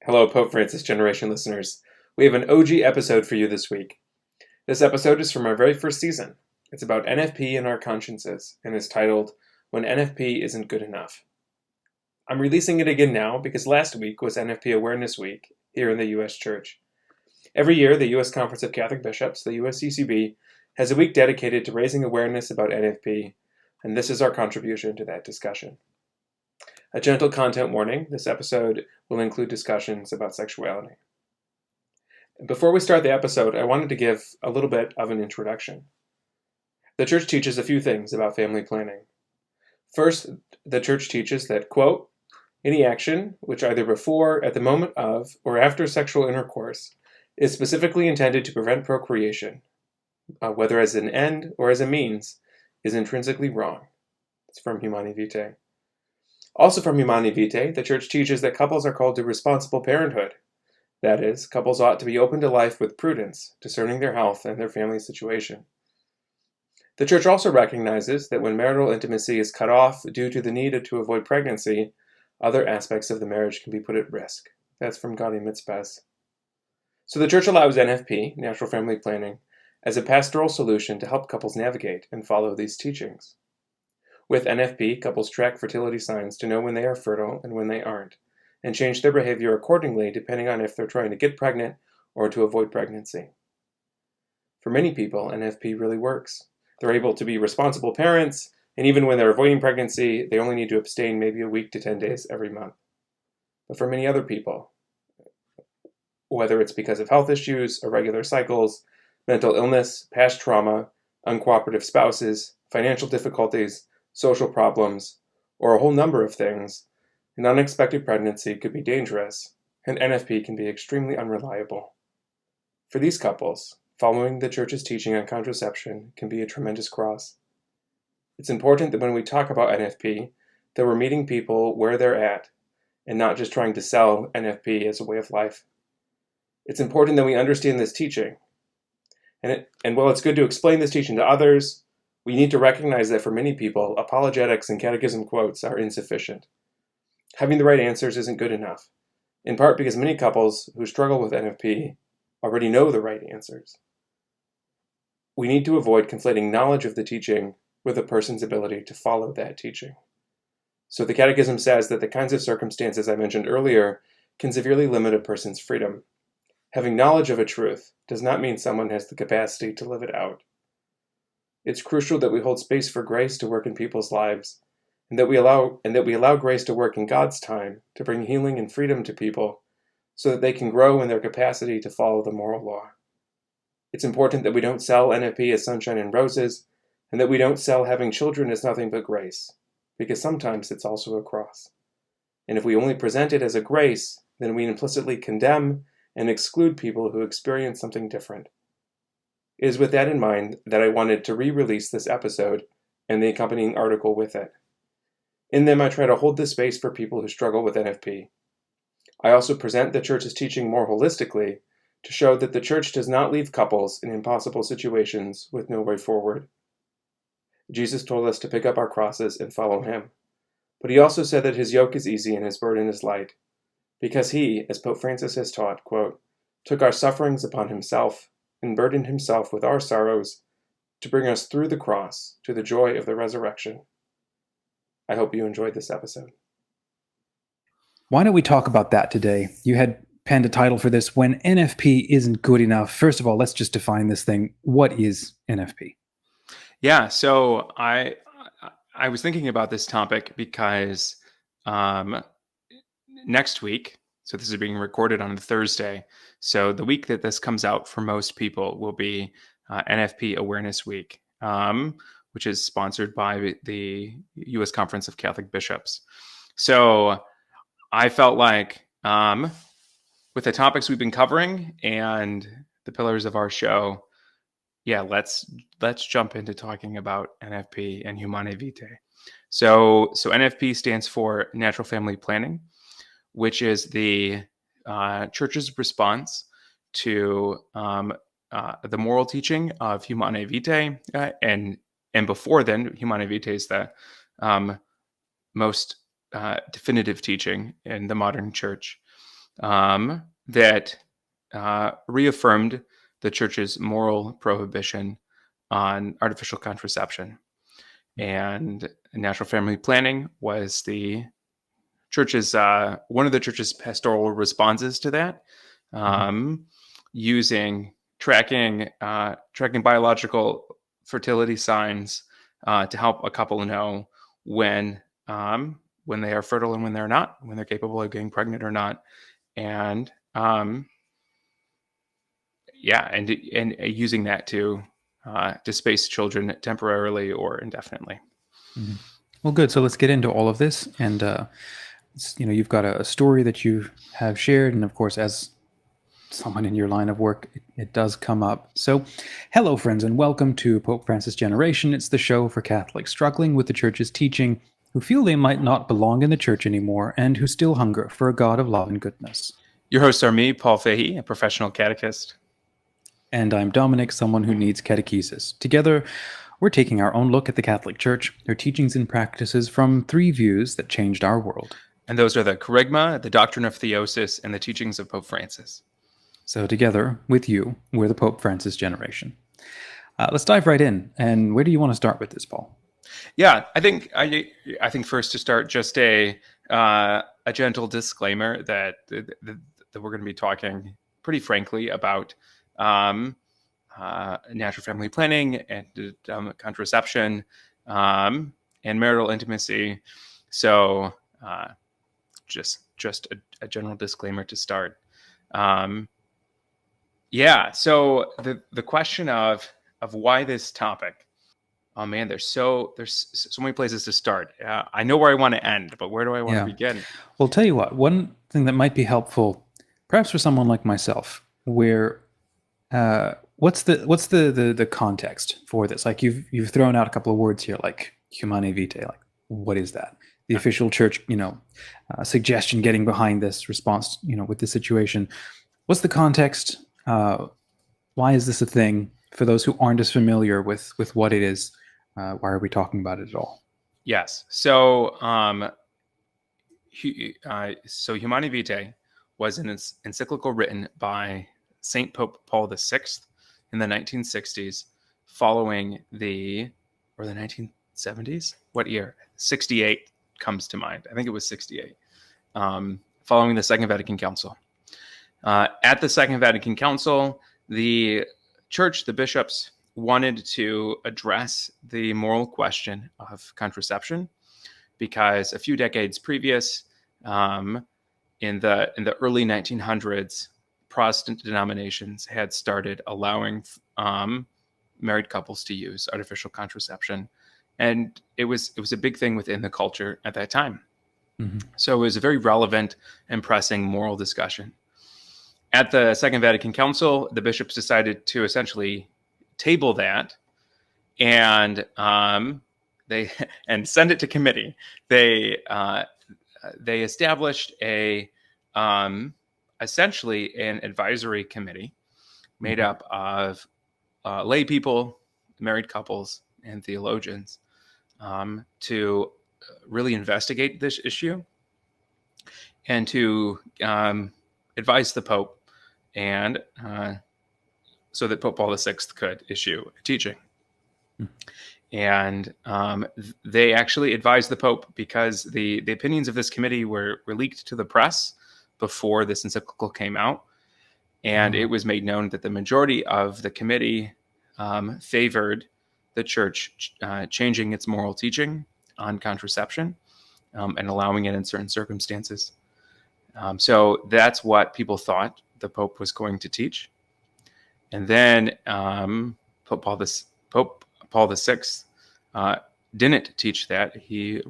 Hello, Pope Francis Generation listeners. We have an OG episode for you this week. This episode is from our very first season. It's about NFP and our consciences, and is titled, When NFP Isn't Good Enough. I'm releasing it again now because last week was NFP Awareness Week here in the U.S. Church. Every year, the U.S. Conference of Catholic Bishops, the USCCB, has a week dedicated to raising awareness about NFP, and this is our contribution to that discussion. A gentle content warning, this episode will include discussions about sexuality. Before we start the episode, I wanted to give a little bit of an introduction. The Church teaches a few things about family planning. First, the Church teaches that, quote, any action which either before, at the moment of, or after sexual intercourse is specifically intended to prevent procreation, whether as an end or as a means, is intrinsically wrong. It's from Humanae Vitae. Also from Humanae Vitae, the Church teaches that couples are called to responsible parenthood. That is, couples ought to be open to life with prudence, discerning their health and their family situation. The Church also recognizes that when marital intimacy is cut off due to the need to avoid pregnancy, other aspects of the marriage can be put at risk. That's from Gaudium et Spes. So the Church allows NFP, natural family planning, as a pastoral solution to help couples navigate and follow these teachings. With NFP, couples track fertility signs to know when they are fertile and when they aren't, and change their behavior accordingly depending on if they're trying to get pregnant or to avoid pregnancy. For many people, NFP really works. They're able to be responsible parents, and even when they're avoiding pregnancy, they only need to abstain maybe a week to 10 days every month. But for many other people, whether it's because of health issues, irregular cycles, mental illness, past trauma, uncooperative spouses, financial difficulties, social problems, or a whole number of things, an unexpected pregnancy could be dangerous, and NFP can be extremely unreliable. For these couples, following the Church's teaching on contraception can be a tremendous cross. It's important that when we talk about NFP, that we're meeting people where they're at, and not just trying to sell NFP as a way of life. It's important that we understand this teaching. And while it's good to explain this teaching to others, we need to recognize that for many people, apologetics and catechism quotes are insufficient. Having the right answers isn't good enough, in part because many couples who struggle with NFP already know the right answers. We need to avoid conflating knowledge of the teaching with a person's ability to follow that teaching. So the Catechism says that the kinds of circumstances I mentioned earlier can severely limit a person's freedom. Having knowledge of a truth does not mean someone has the capacity to live it out. It's crucial that we hold space for grace to work in people's lives, and that we allow grace to work in God's time to bring healing and freedom to people so that they can grow in their capacity to follow the moral law. It's important that we don't sell NFP as sunshine and roses, and that we don't sell having children as nothing but grace, because sometimes it's also a cross. And if we only present it as a grace, then we implicitly condemn and exclude people who experience something different. It is with that in mind that I wanted to re-release this episode and the accompanying article with it. In them, I try to hold this space for people who struggle with NFP. I also present the Church's teaching more holistically to show that the Church does not leave couples in impossible situations with no way forward. Jesus told us to pick up our crosses and follow him, but he also said that his yoke is easy and his burden is light, because he, as Pope Francis has taught, quote, took our sufferings upon himself and burdened himself with our sorrows to bring us through the cross to the joy of the resurrection. I hope you enjoyed this episode. Why don't we talk about that today? You had penned a title for this, When NFP Isn't Good Enough. First of all, let's just define this thing. What is NFP? Yeah, so I was thinking about this topic because next week, so this is being recorded on a Thursday, so the week that this comes out for most people will be NFP Awareness Week, which is sponsored by the U.S. Conference of Catholic Bishops. So I felt like with the topics we've been covering and the pillars of our show, yeah, let's jump into talking about NFP and Humanae Vitae. So NFP stands for Natural Family Planning, which is the Church's response to the moral teaching of Humanae Vitae, and before then, Humanae Vitae is the most definitive teaching in the modern Church. that reaffirmed the church's moral prohibition on artificial contraception. And natural family planning was the church's one of the church's pastoral responses to that, using tracking biological fertility signs to help a couple know when they are fertile and when they're not, when they're capable of getting pregnant or not, and using that to space children temporarily or indefinitely. Mm-hmm. Well, good. So let's get into all of this. And, you've got a story that you have shared. And of course, as someone in your line of work, it does come up. So, hello, friends, and welcome to Pope Francis Generation. It's the show for Catholics struggling with the church's teaching, who feel they might not belong in the church anymore, and who still hunger for a God of love and goodness. Your hosts are me, Paul Fahey, a professional catechist. And I'm Dominic, someone who needs catechesis. Together, we're taking our own look at the Catholic Church, their teachings and practices from 3 views that changed our world. And those are the Kerygma, the Doctrine of Theosis, and the teachings of Pope Francis. So together, with you, we're the Pope Francis Generation. Let's dive right in. And where do you want to start with this, Paul? Yeah, I think first to start, just a gentle disclaimer that we're going to be talking pretty frankly about natural family planning and contraception and marital intimacy. So just a general disclaimer to start. So the question of why this topic. Oh man, there's so many places to start. I know where I want to end, but where do I want to begin? Well, tell you what, one thing that might be helpful, perhaps for someone like myself, where what's the context for this? Like you've thrown out a couple of words here, like Humanae Vitae. Like, what is that? The official church, suggestion getting behind this response, with this situation. What's the context? Why is this a thing? For those who aren't as familiar with what it is, why are we talking about it at all? Yes. So, Humanae Vitae was an encyclical written by Saint Pope Paul VI in the 1960s, following the 1970s. What year? 68 comes to mind. I think it was 68. Following the Second Vatican Council. At the Second Vatican Council, the Church, the bishops, wanted to address the moral question of contraception because a few decades previous, in the early 1900s, Protestant denominations had started allowing married couples to use artificial contraception, and it was a big thing within the culture at that time. Mm-hmm. So it was a very relevant and pressing moral discussion. At the Second Vatican Council, the bishops decided to essentially table that and send it to committee. They established essentially an advisory committee made up of lay people, married couples, and theologians to really investigate this issue and to advise the Pope, and so that Pope Paul VI could issue a teaching. And they actually advised the Pope because the opinions of this committee were leaked to the press before this encyclical came out. And it was made known that the majority of the committee favored the church changing its moral teaching on contraception and allowing it in certain circumstances. So that's what people thought the Pope was going to teach. And then Pope Paul VI didn't teach that. He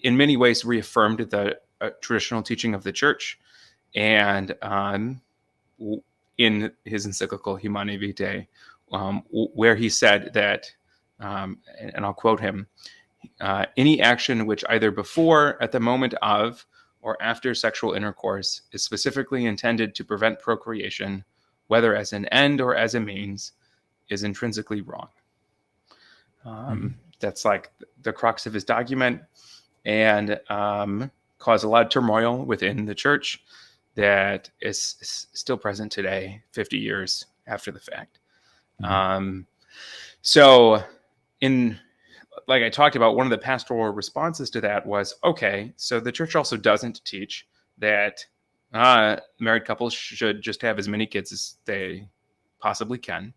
in many ways reaffirmed the traditional teaching of the church, and in his encyclical Humanae Vitae, where he said that, and I'll quote him, any action which either before, at the moment of, or after sexual intercourse is specifically intended to prevent procreation, whether as an end or as a means, is intrinsically wrong. That's like the crux of his document. And caused a lot of turmoil within the church that is still present today, 50 years after the fact. So like I talked about, one of the pastoral responses to that was, okay, so the church also doesn't teach that married couples should just have as many kids as they possibly can.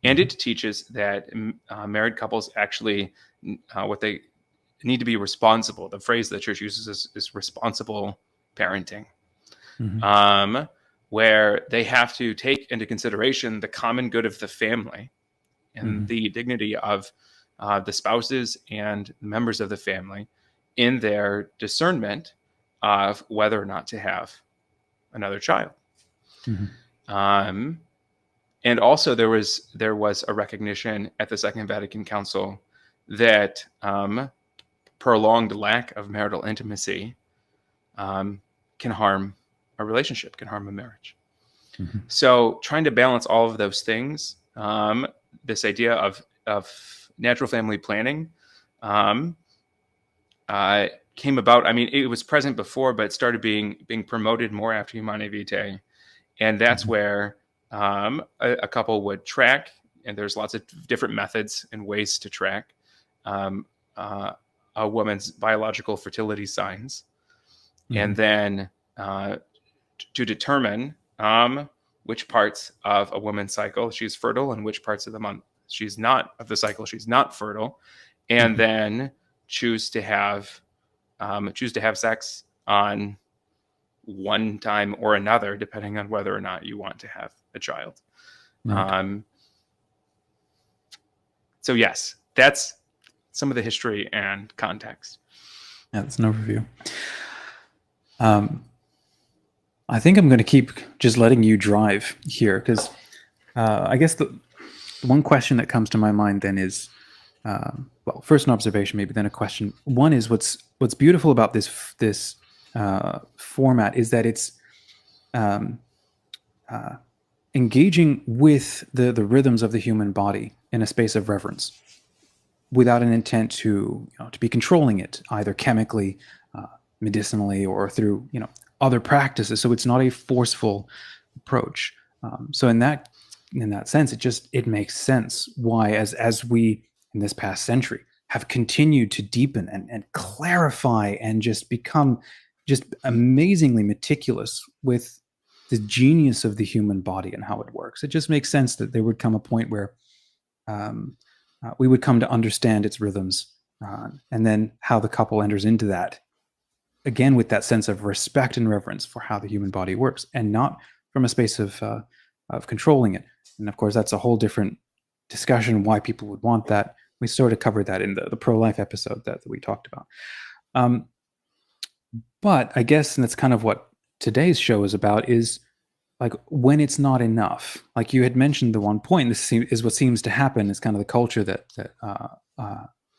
And it teaches that married couples actually, what they need to be responsible. The phrase the church uses is responsible parenting, where they have to take into consideration the common good of the family and the dignity of the spouses and members of the family in their discernment of whether or not to have another child. And also there was a recognition at the Second Vatican Council that prolonged lack of marital intimacy can harm a relationship, can harm a marriage. So trying to balance all of those things, this idea of natural family planning came about. I mean, it was present before, but it started being promoted more after Humanae Vitae. And that's where a couple would track, and there's lots of different methods and ways to track a woman's biological fertility signs. And then to determine which parts of a woman's cycle she's fertile and which parts of the month she's not, of the cycle she's not fertile, and then choose to have sex on one time or another, depending on whether or not you want to have a child. So yes, that's some of the history and context. Yeah, that's an overview. I think I'm going to keep just letting you drive here, because I guess the one question that comes to my mind then is, well, first an observation, maybe then a question. One is what's beautiful about this format is that it's engaging with the rhythms of the human body in a space of reverence, without an intent to be controlling it, either chemically, medicinally, or through other practices. So it's not a forceful approach. So in that sense, it makes sense why, as we in this past century have continued to deepen and clarify and just become just amazingly meticulous with the genius of the human body and how it works. It just makes sense that there would come a point where we would come to understand its rhythms, and then how the couple enters into that, again, with that sense of respect and reverence for how the human body works, and not from a space of controlling it. And of course, that's a whole different discussion why people would want that. We sort of covered that in the pro-life episode that we talked about. But I guess, and that's kind of what today's show is about, is like when it's not enough. Like you had mentioned the one point, this is what seems to happen, is kind of the culture that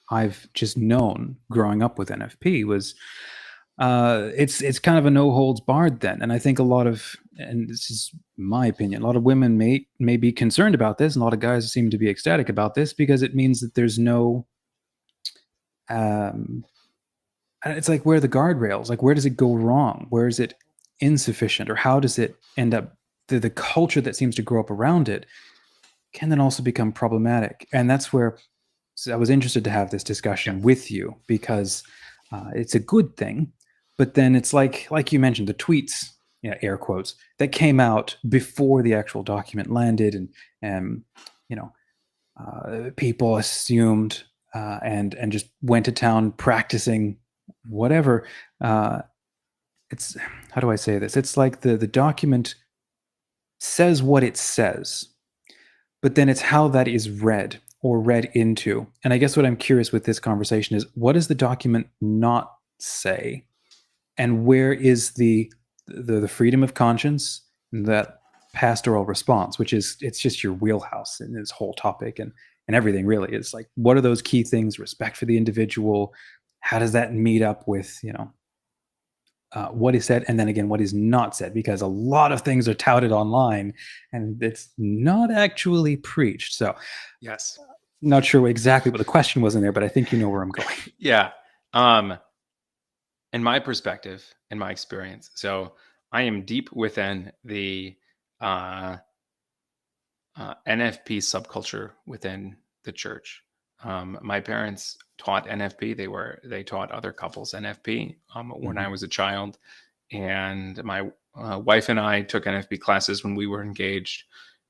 I've just known growing up with NFP was, it's kind of a no holds barred then. And I think a lot of, and this is my opinion, a lot of women may be concerned about this, and a lot of guys seem to be ecstatic about this, because it means that there's no, it's like, where are the guardrails? Like, where does it go wrong? Where is it insufficient? Or how does it end up, the culture that seems to grow up around it can then also become problematic. And that's where I was interested to have this discussion with you, because it's a good thing. But then it's like you mentioned, the tweets, air quotes, that came out before the actual document landed, and people assumed and just went to town practicing whatever. It's, how do I say this? It's like the document says what it says, but then it's how that is read or read into. And I guess what I'm curious with this conversation is, what does the document not say? And where is the freedom of conscience, that pastoral response, which is, it's just your wheelhouse in this whole topic and everything really is like, what are those key things? Respect for the individual. How does that meet up with, what is said, and then again, what is not said? Because a lot of things are touted online and it's not actually preached. So yes, not sure exactly what the question was in there, but I think you know where I'm going. Yeah. in my perspective, in my experience, so I am deep within the NFP subculture within the church. My parents taught NFP. They taught other couples NFP when I was a child, and my wife and I took NFP classes when we were engaged,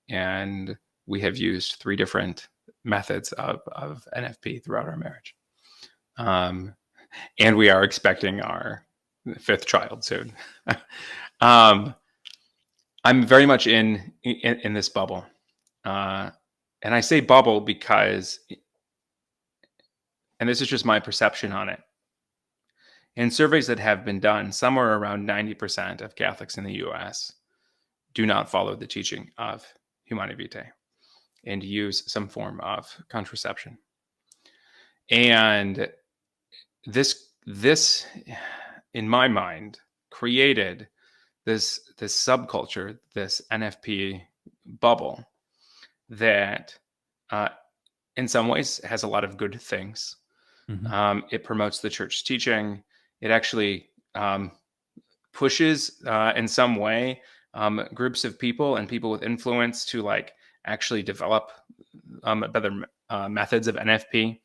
and we have used 3 different methods of NFP throughout our marriage. And we are expecting our 5th child soon. I'm very much in this bubble. And I say bubble because, and this is just my perception on it, in surveys that have been done, somewhere around 90% of Catholics in the US do not follow the teaching of Humanae Vitae and use some form of contraception. And this, in my mind, created this subculture, this NFP bubble that in some ways has a lot of good things. It promotes the church teaching. It actually pushes in some way groups of people and people with influence to like actually develop better methods of NFP.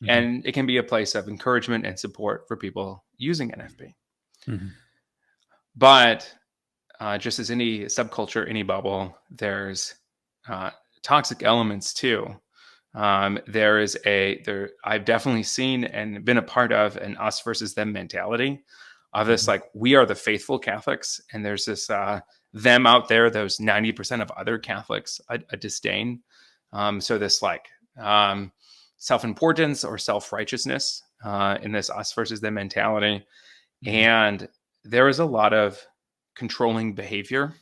And it can be a place of encouragement and support for people using NFP. But just as any subculture, any bubble, there's toxic elements too. I've definitely seen and been a part of an us versus them mentality of this, like, we are the faithful Catholics, and there's this them out there, those 90% of other Catholics, a disdain. So this like self-importance or self-righteousness in this us versus them mentality. And there is a lot of controlling behavior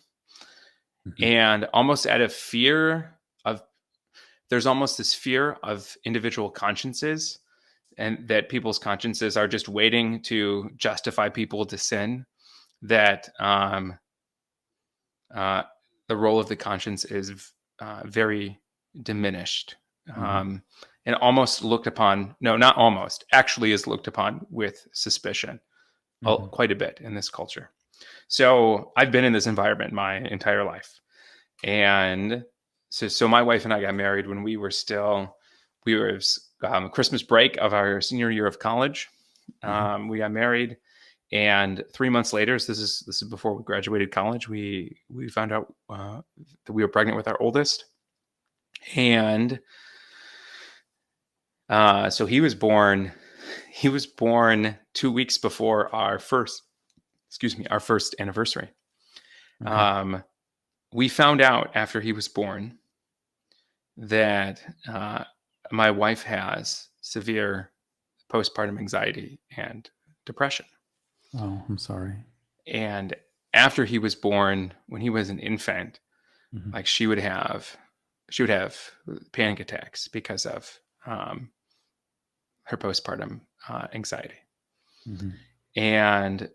and almost out of fear of, there's almost this fear of individual consciences, and that people's consciences are just waiting to justify people to sin, that the role of the conscience is very diminished and almost looked upon, no, not almost, actually is looked upon with suspicion quite a bit in this culture. So I've been in this environment my entire life. And so my wife and I got married when we were Christmas break of our senior year of college. We got married, and 3 months later, so this is before we graduated college, we found out that we were pregnant with our oldest. And so he was born 2 weeks before our first anniversary. We found out after he was born that my wife has severe postpartum anxiety and depression. Oh, I'm sorry. And after he was born, when he was an infant, like she would have panic attacks because of her postpartum anxiety. And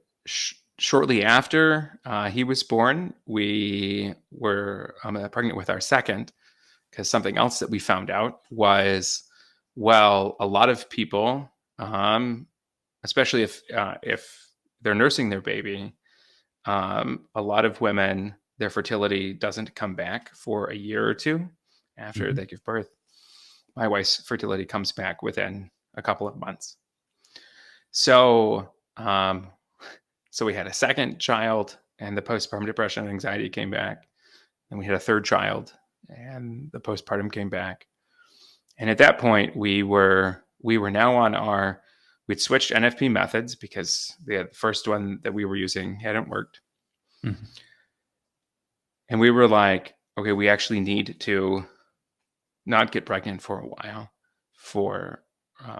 shortly after he was born, we were pregnant with our second, because something else that we found out was, well, a lot of people, especially if they're nursing their baby, a lot of women, their fertility doesn't come back for a year or two after they give birth. My wife's fertility comes back within a couple of months. So we had a second child, and the postpartum depression and anxiety came back. And we had a third child, and the postpartum came back. And at that point, we were now on we'd switched NFP methods because the first one that we were using hadn't worked. And we were like, okay, we actually need to not get pregnant for a while for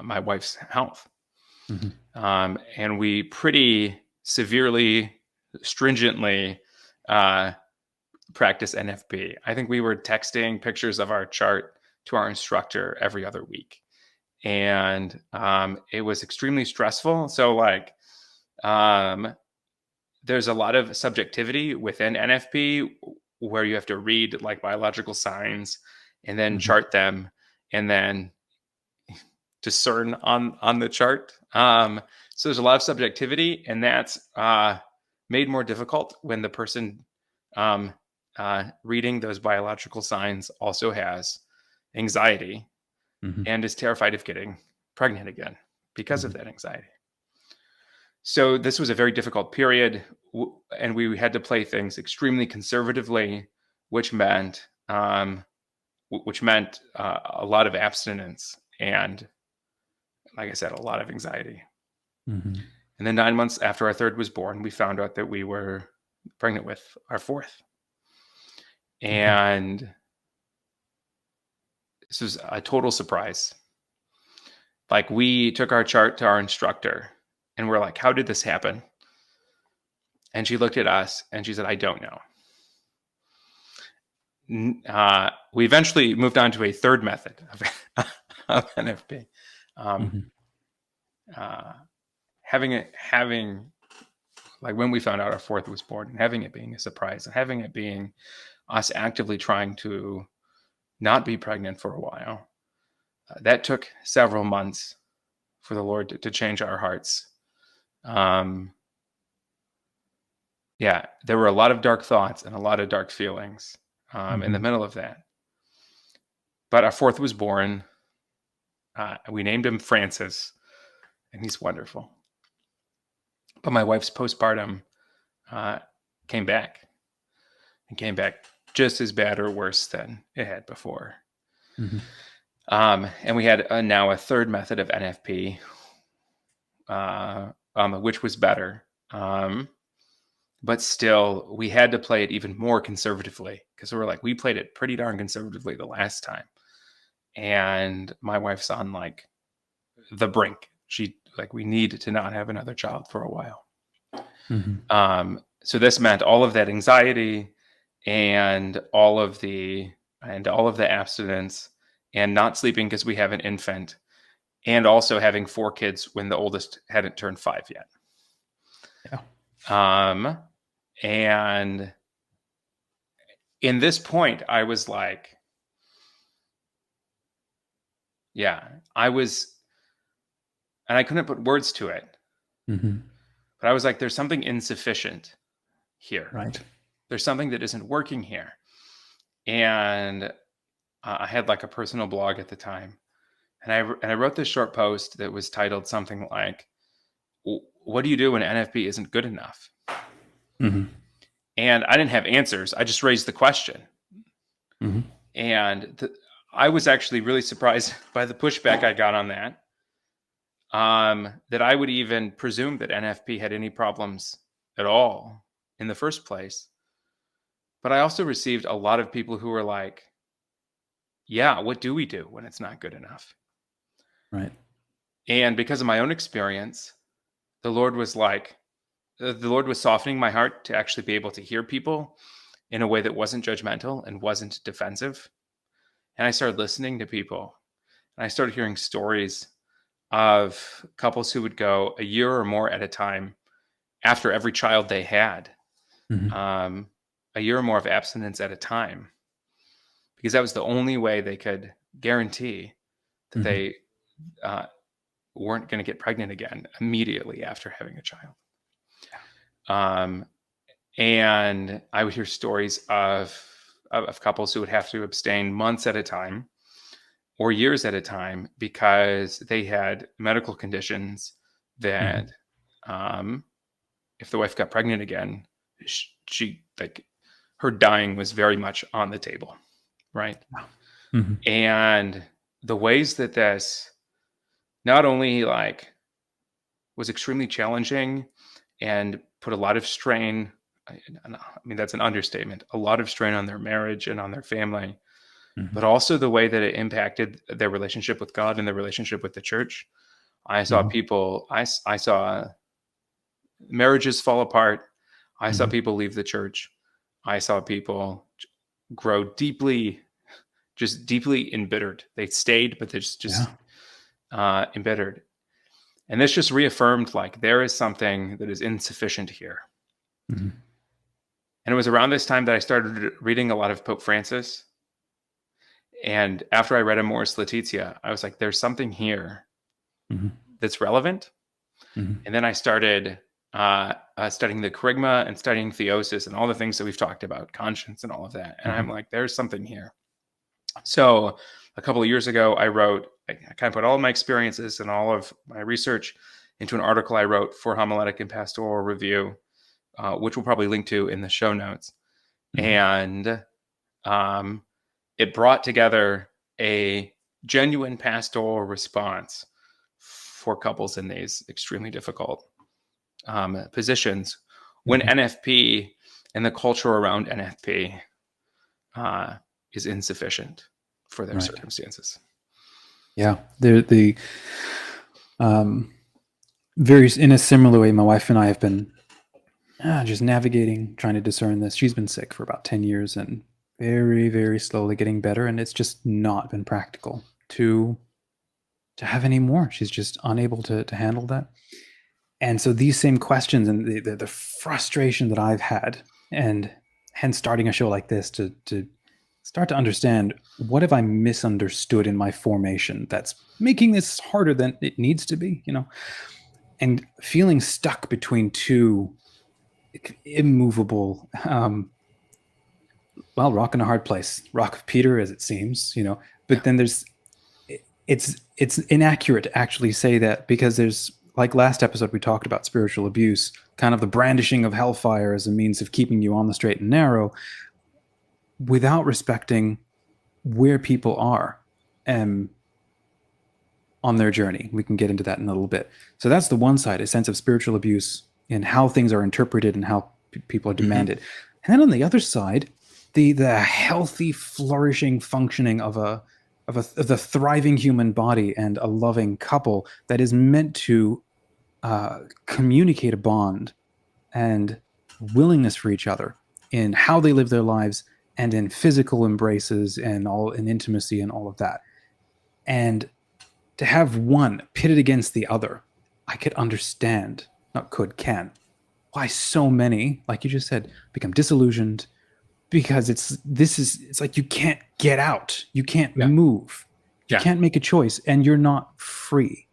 my wife's health. And we pretty severely, stringently practice NFP. I think we were texting pictures of our chart to our instructor every other week. And it was extremely stressful. So there's a lot of subjectivity within NFP where you have to read like biological signs and then chart them and then discern on the chart. So there's a lot of subjectivity, and that's made more difficult when the person reading those biological signs also has anxiety and is terrified of getting pregnant again because of that anxiety. So this was a very difficult period, and we had to play things extremely conservatively, which meant a lot of abstinence and, like I said, a lot of anxiety. And then 9 months after our third was born, we found out that we were pregnant with our fourth. And this was a total surprise. Like, we took our chart to our instructor and we're like, how did this happen? And she looked at us and she said, I don't know. We eventually moved on to a third method of NFP. Having like, when we found out our fourth was born, and having it being a surprise, and having it being us actively trying to not be pregnant for a while, that took several months for the Lord to change our hearts. There were a lot of dark thoughts and a lot of dark feelings in the middle of that. But our fourth was born. We named him Francis, and he's wonderful. But my wife's postpartum came back just as bad or worse than it had before. And we had now a third method of NFP, which was better. But still, we had to play it even more conservatively, because we played it pretty darn conservatively the last time. And my wife's on like the brink. We need to not have another child for a while. So this meant all of that anxiety and all of the abstinence, and not sleeping because we have an infant, and also having 4 kids when the oldest hadn't turned 5 yet. And in this point, I was like, and I couldn't put words to it, but I was like, there's something insufficient here. Right. There's something that isn't working here. And I had like a personal blog at the time, and I wrote this short post that was titled something like, what do you do when NFP isn't good enough? And I didn't have answers. I just raised the question. And I was actually really surprised by the pushback I got on that. That I would even presume that NFP had any problems at all in the first place. But I also received a lot of people who were like, yeah, what do we do when it's not good enough? Right. And because of my own experience, the Lord was softening my heart to actually be able to hear people in a way that wasn't judgmental and wasn't defensive. And I started listening to people, and I started hearing stories of couples who would go a year or more at a time after every child they had, a year or more of abstinence at a time, because that was the only way they could guarantee that they weren't going to get pregnant again immediately after having a child. And I would hear stories of couples who would have to abstain months at a time or years at a time because they had medical conditions that, if the wife got pregnant again, she her dying was very much on the table. Right. And the ways that this not only was extremely challenging and put a lot of strain, I mean, that's an understatement, a lot of strain on their marriage and on their family, but also the way that it impacted their relationship with God and their relationship with the church. I saw people, I saw marriages fall apart. I saw people leave the church. I saw people grow deeply embittered. They stayed, but they're just embittered. And this just reaffirmed there is something that is insufficient here. And it was around this time that I started reading a lot of Pope Francis. And after I read Amoris Latitia, I was like, there's something here that's relevant. Mhm. And then I started studying the charisma and studying theosis and all the things that we've talked about, conscience and all of that. And I'm like, there's something here. So a couple of years ago, I kind of put all of my experiences and all of my research into an article I wrote for Homiletic and Pastoral Review, which we'll probably link to in the show notes. And it brought together a genuine pastoral response for couples in these extremely difficult positions when NFP and the culture around NFP is insufficient for their circumstances. Yeah, the very in a similar way, my wife and I have been just navigating, trying to discern this. She's been sick for about 10 years and very, very slowly getting better, and it's just not been practical to have any more. She's just unable to handle that. And so these same questions and the frustration that I've had, and hence starting a show like this to start to understand, what have I misunderstood in my formation that's making this harder than it needs to be, and feeling stuck between two immovable, rock in a hard place, rock of Peter, as it seems, but then it's inaccurate to actually say that, because there's, like last episode, we talked about spiritual abuse, kind of the brandishing of hellfire as a means of keeping you on the straight and narrow, without respecting where people are on their journey. We can get into that in a little bit. So that's the one side, a sense of spiritual abuse in how things are interpreted and how people are demanded. And then on the other side, the healthy, flourishing functioning of the thriving human body and a loving couple that is meant to communicate a bond and willingness for each other in how they live their lives and in physical embraces and all in intimacy and all of that. And to have one pitted against the other, I could understand, can, why so many, like you just said, become disillusioned, because it's like you can't get out, you can't move, you can't make a choice, and you're not free.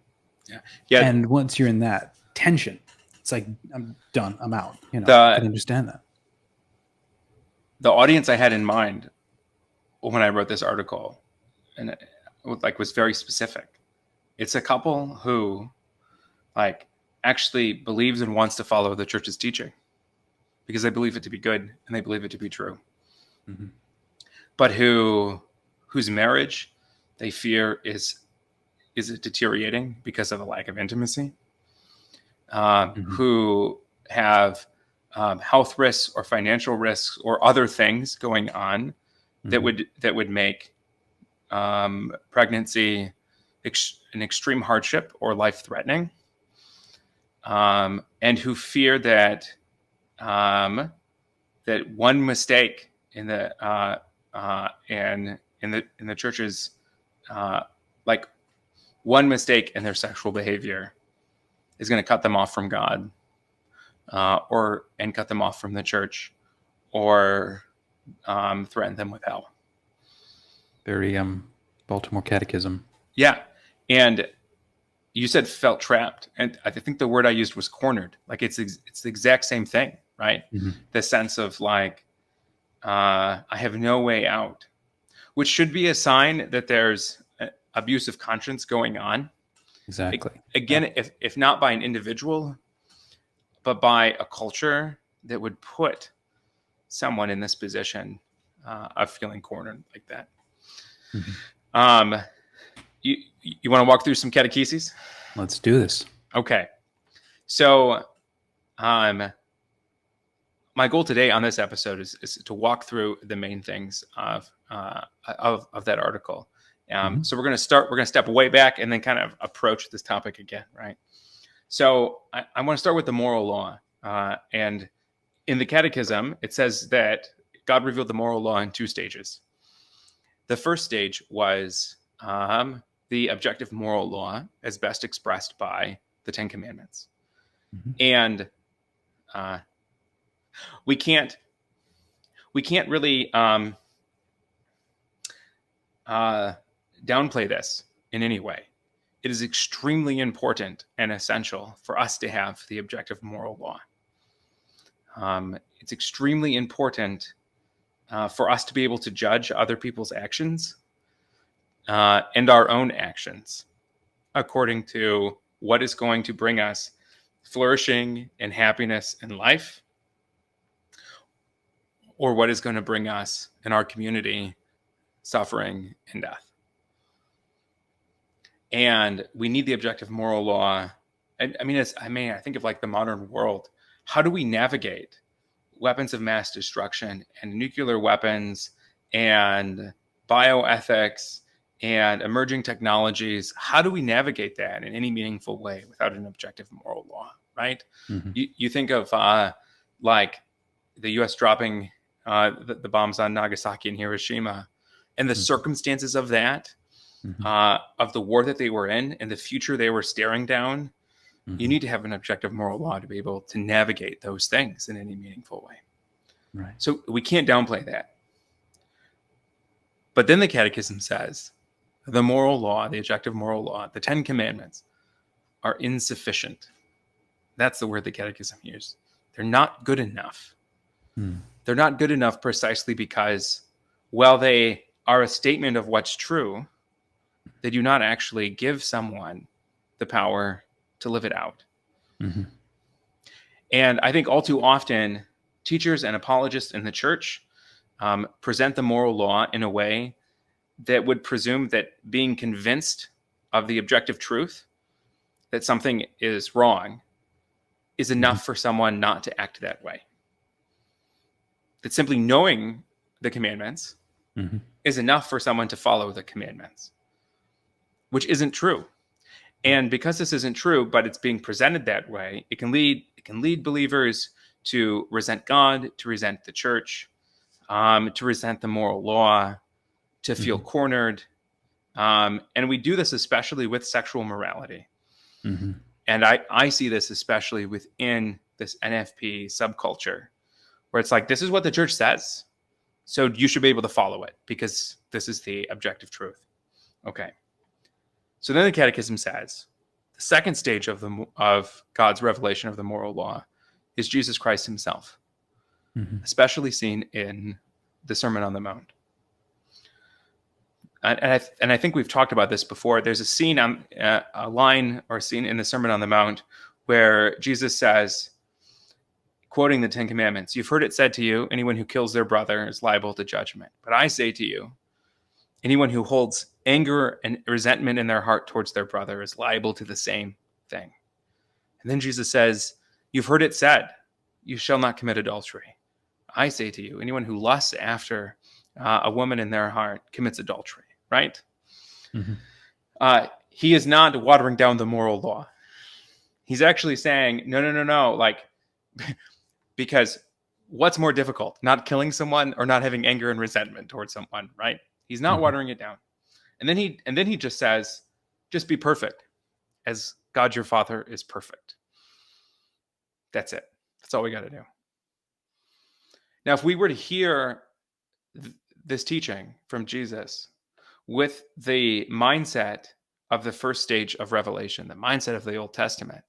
Yeah. And once you're in that tension, it's like, I'm done, I'm out. I can understand that. The audience I had in mind when I wrote this article, and was very specific. It's a couple who actually believes and wants to follow the church's teaching because they believe it to be good and they believe it to be true. But whose marriage they fear is deteriorating because of a lack of intimacy, who have health risks or financial risks or other things going on that would make pregnancy an extreme hardship or life-threatening, and who fear that that one mistake in the in the church's one mistake in their sexual behavior is going to cut them off from God, and cut them off from the church, or threaten them with hell. Very Baltimore Catechism. Yeah, and you said felt trapped, and I think the word I used was cornered. It's the exact same thing, right? The sense of I have no way out, which should be a sign that there's abuse of conscience going on. Exactly. Again, if not by an individual, but by a culture that would put someone in this position of feeling cornered like that. You want to walk through some catecheses? Let's do this. Okay. So my goal today on this episode is to walk through the main things of that article. So we're going to step way back and then kind of approach this topic again, right? So I want to start with the moral law. And in the Catechism, it says that God revealed the moral law in 2 stages. The first stage was the objective moral law as best expressed by the 10 Commandments. And we can't really downplay this in any way. it is extremely important and essential for us to have the objective moral law. It's extremely important for us to be able to judge other people's actions and our own actions according to what is going to bring us flourishing and happiness in life, or what is going to bring us in our community suffering and death. And we need the objective moral law. I think of like the modern world. How do we navigate weapons of mass destruction and nuclear weapons and bioethics and emerging technologies? How do we navigate that in any meaningful way without an objective moral law, right? Mm-hmm. You think of like the U.S. dropping the bombs on Nagasaki and Hiroshima, and the circumstances of that, of the war that they were in and the future they were staring down. You need to have an objective moral law to be able to navigate those things in any meaningful way. Right. So we can't downplay that. But then the Catechism says the moral law, the objective moral law, the 10 Commandments are insufficient. That's the word the Catechism used. They're not good enough. They're not good enough precisely because, while they are a statement of what's true, they do not actually give someone the power to live it out. And I think all too often, teachers and apologists in the church present the moral law in a way that would presume that being convinced of the objective truth, that something is wrong, is enough for someone not to act that way. That simply knowing the commandments is enough for someone to follow the commandments, which isn't true. And because this isn't true, but it's being presented that way, it can lead believers to resent God, to resent the church, to resent the moral law, to feel cornered. And we do this especially with sexual morality. And I see this especially within this NFP subculture, where it's like, this is what the church says, so you should be able to follow it because this is the objective truth. Okay. So then the Catechism says the second stage of God's revelation of the moral law is Jesus Christ himself, especially seen in the Sermon on the Mount. And I think we've talked about this before. There's a scene on a line or scene in the Sermon on the Mount where Jesus says, quoting the 10 Commandments, "You've heard it said to you, anyone who kills their brother is liable to judgment. But I say to you, anyone who holds anger and resentment in their heart towards their brother is liable to the same thing." And then Jesus says, "You've heard it said, you shall not commit adultery. I say to you, anyone who lusts after a woman in their heart commits adultery," right? He is not watering down the moral law. He's actually saying, no, like, because what's more difficult, not killing someone or not having anger and resentment towards someone, right? He's not watering it down. And then he just says, just be perfect as God your Father is perfect. That's it. That's all we got to do. Now, if we were to hear this teaching from Jesus with the mindset of the first stage of Revelation, the mindset of the Old Testament,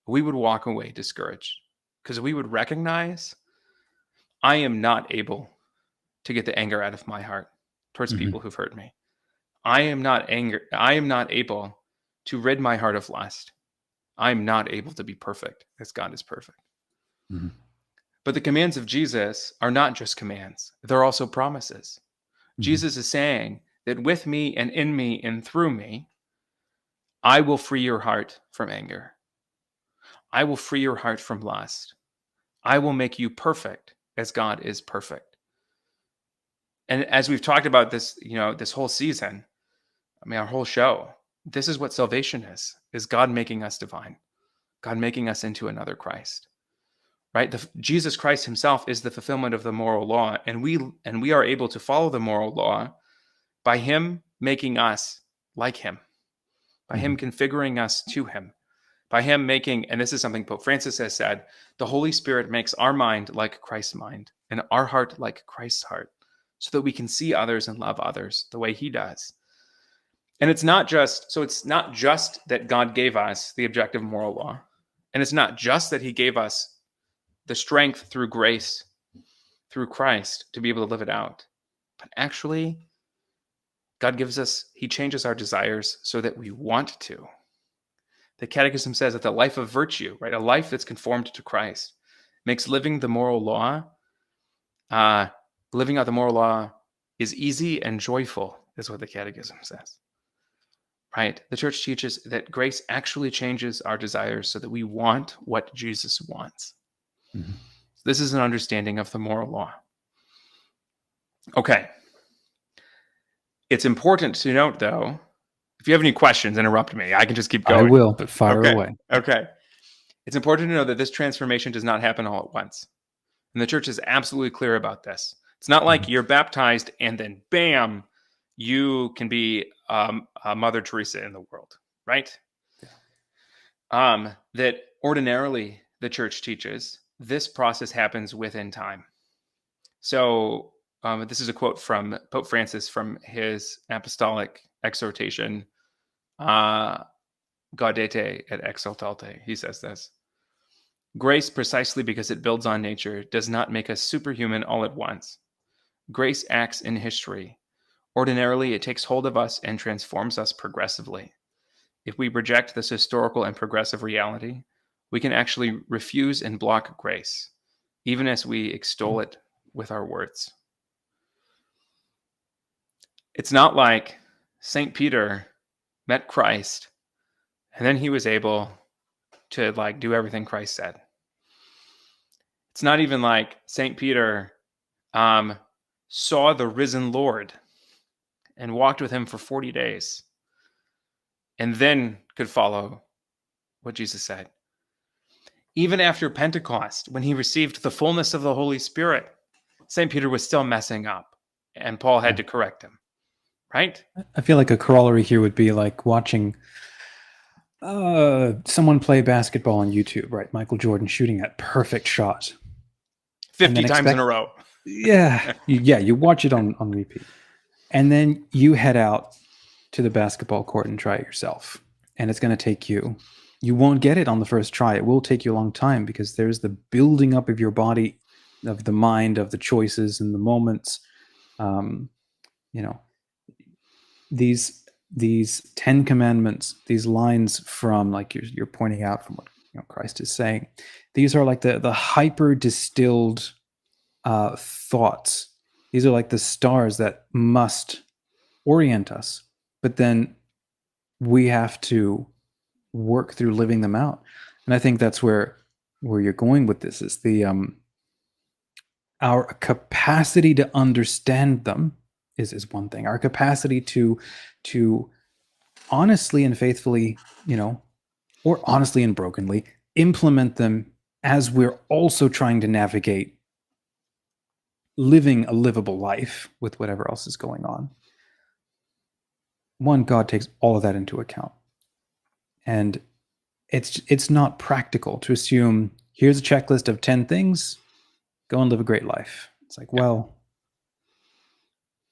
we would walk away discouraged because we would recognize I am not able to get the anger out of my heart towards people who've hurt me. I am not able to rid my heart of lust. I am not able to be perfect as God is perfect. But the commands of Jesus are not just commands. They're also promises. Jesus is saying that with me and in me and through me, I will free your heart from anger. I will free your heart from lust. I will make you perfect as God is perfect. And as we've talked about this, this whole season, our whole show, this is what salvation is God making us divine, God making us into another Christ, right? Jesus Christ himself is the fulfillment of the moral law. And we are able to follow the moral law by him making us like him, by him configuring us to him, by him making, and this is something Pope Francis has said, the Holy Spirit makes our mind like Christ's mind and our heart like Christ's heart, so that we can see others and love others the way he does. And it's not just that God gave us the objective moral law. And it's not just that he gave us the strength through grace, through Christ, to be able to live it out. But actually, he changes our desires so that we want to. The Catechism says that the life of virtue, right, a life that's conformed to Christ, makes living out the moral law is easy and joyful, is what the Catechism says. Right? The church teaches that grace actually changes our desires so that we want what Jesus wants. Mhm. This is an understanding of the moral law. Okay. It's important to note, though, if you have any questions, interrupt me. I can just keep going. I will, but fire Okay. away. Okay. It's important to know that this transformation does not happen all at once. And the church is absolutely clear about this. It's not like you're baptized and then, bam, you can be a Mother Teresa in the world, right? That ordinarily the church teaches this process happens within time. So this is a quote from Pope Francis from his apostolic exhortation, Gaudete et Exsultate. He says this: grace, precisely because it builds on nature, does not make us superhuman all at once. Grace acts in history. Ordinarily, it takes hold of us and transforms us progressively. If we reject this historical and progressive reality, we can actually refuse and block grace, even as we extol it with our words. It's not like St. Peter met Christ and then he was able to do everything Christ said. It's not even like St. Peter saw the risen Lord and walked with him for 40 days and then could follow what Jesus said. Even after Pentecost, when he received the fullness of the Holy Spirit, St. Peter was still messing up and Paul had to correct him, right? I feel like a corollary here would be like watching someone play basketball on YouTube, right? Michael Jordan shooting that perfect shot. 50 times in a row. You watch it on repeat. And then you head out to the basketball court and try it yourself. And it's going to take you won't get it on the first try. It will take you a long time because there's the building up of your body, of the mind, of the choices and the moments. These 10 commandments, these lines from, like you're pointing out from what Christ is saying, these are like the hyper distilled thoughts. These are like the stars that must orient us, but then we have to work through living them out. And I think that's where you're going with this, is the our capacity to understand them is one thing. Our capacity to honestly and faithfully, or honestly and brokenly implement them as we're also trying to navigate living a livable life with whatever else is going on. One, God takes all of that into account. And it's not practical to assume, here's a checklist of 10 things, go and live a great life. It's like, well,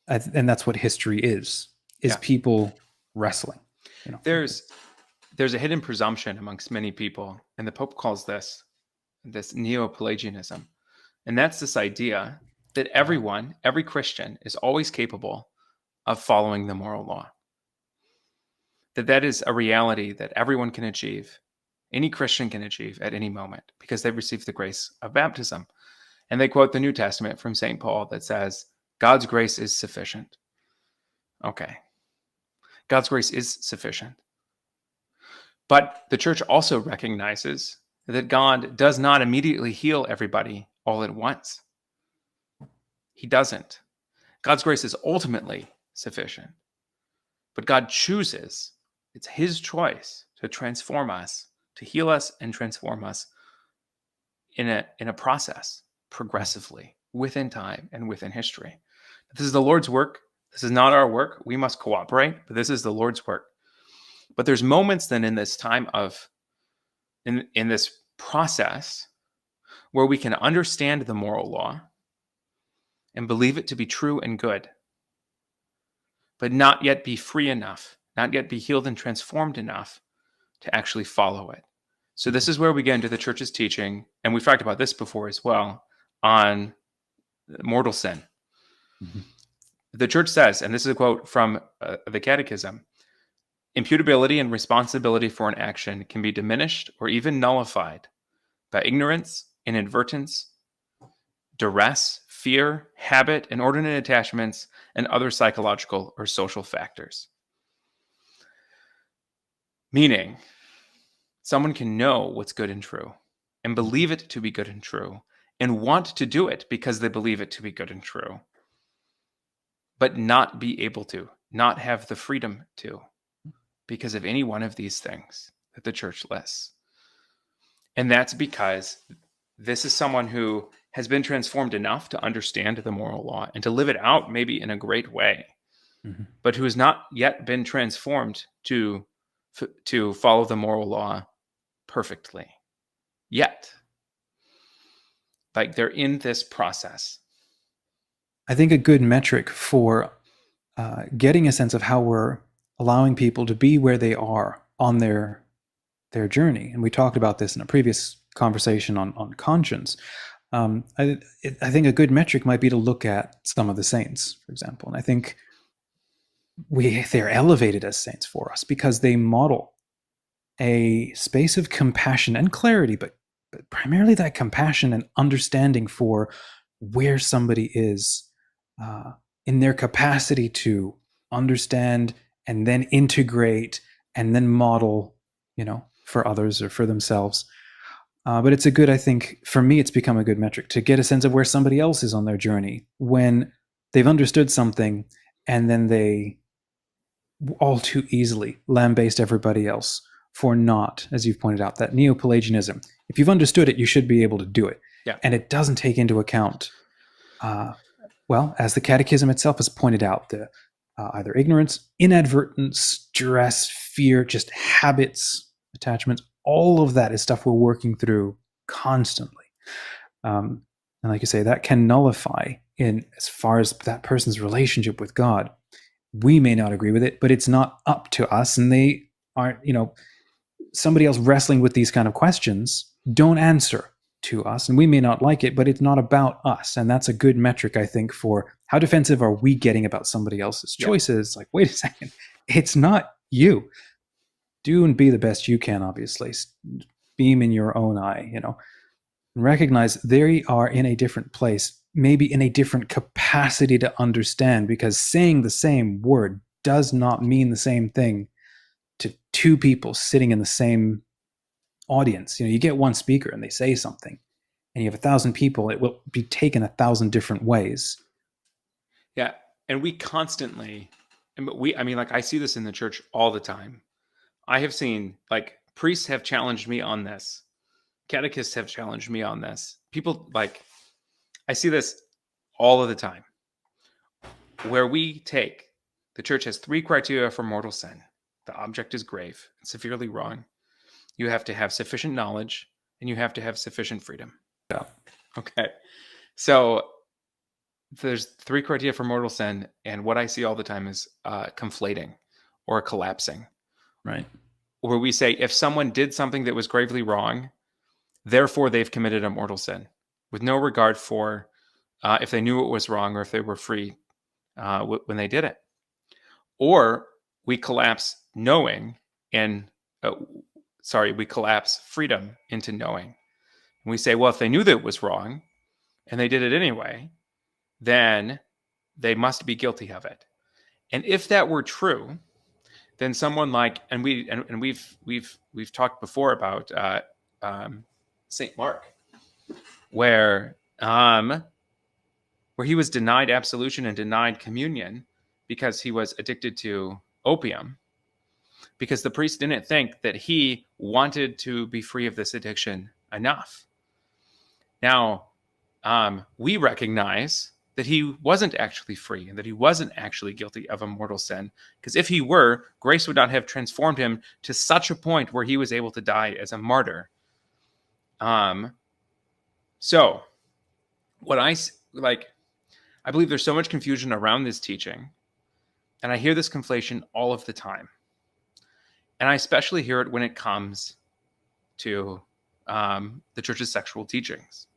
and that's what history is people wrestling. There's a hidden presumption amongst many people, and the Pope calls this Neo-Pelagianism. And that's this idea that every Christian is always capable of following the moral law. That is a reality that everyone can achieve, any Christian can achieve at any moment, because they've received the grace of baptism. And they quote the New Testament from St. Paul that says, God's grace is sufficient. Okay. God's grace is sufficient. But the church also recognizes that God does not immediately heal everybody all at once. He doesn't. God's grace is ultimately sufficient. But God chooses, it's his choice to transform us, to heal us and transform us in a process, progressively, within time and within history. This is the Lord's work. This is not our work. We must cooperate, but this is the Lord's work. But there's moments then in this time in this process where we can understand the moral law and believe it to be true and good, but not yet be free enough not yet be healed and transformed enough to actually follow it. So this is where we get into the church's teaching, and we've talked about this before as well, on mortal sin. Mm-hmm. The church says, and this is a quote from the Catechism, imputability and responsibility for an action can be diminished or even nullified by ignorance, inadvertence, duress, fear, habit, inordinate attachments, and other psychological or social factors. Meaning, someone can know what's good and true and believe it to be good and true and want to do it because they believe it to be good and true, but not be able to, not have the freedom to, because of any one of these things that the church lists. And that's because this is someone who has been transformed enough to understand the moral law and to live it out maybe in a great way, but who has not yet been transformed to follow the moral law perfectly yet. Like, they're in this process. I think a good metric for getting a sense of how we're allowing people to be where they are on their journey, and we talked about this in a previous conversation on conscience. I think a good metric might be to look at some of the saints, for example. And I think they're elevated as saints for us because they model a space of compassion and clarity, but primarily that compassion and understanding for where somebody is in their capacity to understand and then integrate and then model, for others or for themselves. But it's I think for me, it's become a good metric to get a sense of where somebody else is on their journey when they've understood something and then they all too easily lambaste everybody else for not, as you've pointed out, that neo-Pelagianism. If you've understood it, you should be able to do it. Yeah. And it doesn't take into account, as the Catechism itself has pointed out, the either ignorance, inadvertence, duress, fear, just habits, attachments. All of that is stuff we're working through constantly. And like you say, that can nullify in as far as that person's relationship with God. We may not agree with it, but it's not up to us. And they aren't, somebody else wrestling with these kind of questions don't answer to us. And we may not like it, but it's not about us. And that's a good metric, I think, for how defensive are we getting about somebody else's choices. Like, wait a second, it's not you. Do and be the best you can, obviously. Beam in your own eye, and recognize they are in a different place, maybe in a different capacity to understand, because saying the same word does not mean the same thing to two people sitting in the same audience. You get one speaker and they say something, and you have 1,000 people, it will be taken 1,000 different ways. Yeah. And we constantly, I see this in the church all the time. I have seen, priests have challenged me on this. Catechists have challenged me on this. People, I see this all of the time, where the church has 3 criteria for mortal sin. The object is grave and severely wrong. You have to have sufficient knowledge, and you have to have sufficient freedom. Yeah. Okay. So there's 3 criteria for mortal sin, and what I see all the time is conflating or collapsing. Right. Where we say, if someone did something that was gravely wrong, therefore they've committed a mortal sin, with no regard for if they knew it was wrong or if they were free when they did it. Or we collapse knowing we collapse freedom into knowing. And we say, well, if they knew that it was wrong and they did it anyway, then they must be guilty of it. And if that were true, then someone we've talked before about Saint Mark, where he was denied absolution and denied communion because he was addicted to opium, because the priest didn't think that he wanted to be free of this addiction enough. Now, we recognize that he wasn't actually free and that he wasn't actually guilty of a mortal sin, because if he were, grace would not have transformed him to such a point where he was able to die as a martyr. So what I believe there's so much confusion around this teaching, and I hear this conflation all of the time. And I especially hear it when it comes to the church's sexual teachings,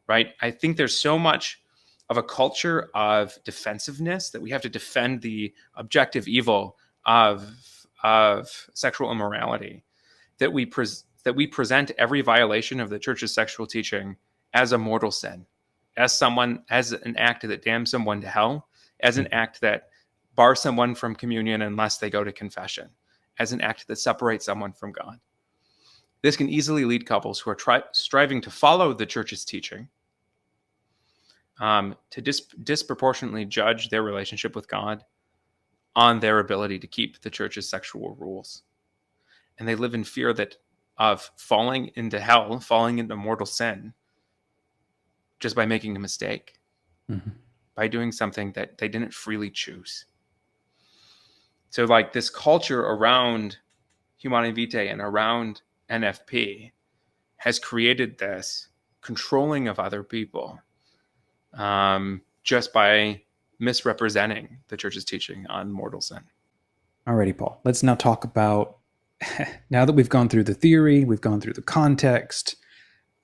right? I think there's so much of a culture of defensiveness that we have to defend the objective evil of sexual immorality, that we present every violation of the church's sexual teaching as a mortal sin, as an act that damns someone to hell, as an act that bars someone from communion unless they go to confession, as an act that separates someone from God. This can easily lead couples who are striving to follow the church's teaching to disproportionately judge their relationship with God on their ability to keep the church's sexual rules. And they live in fear of falling into hell, falling into mortal sin, just by making a mistake, by doing something that they didn't freely choose. So like this culture around Humanae Vitae and around NFP has created this controlling of other people just by misrepresenting the church's teaching on mortal sin. Alrighty, Paul. Let's now talk about, now that we've gone through the theory, we've gone through the context,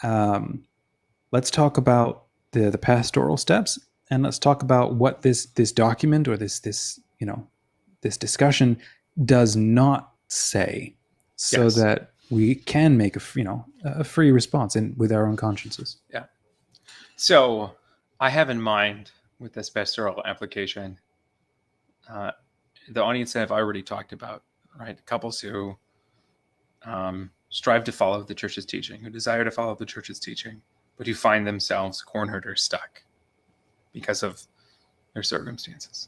let's talk about the pastoral steps, and let's talk about what this document or this discussion does not say, so that we can make a free response with our own consciences. Yeah. So I have in mind with this pastoral application, the audience that I've already talked about, right? Couples who strive to follow the church's teaching, who desire to follow the church's teaching, but who find themselves cornered or stuck because of their circumstances.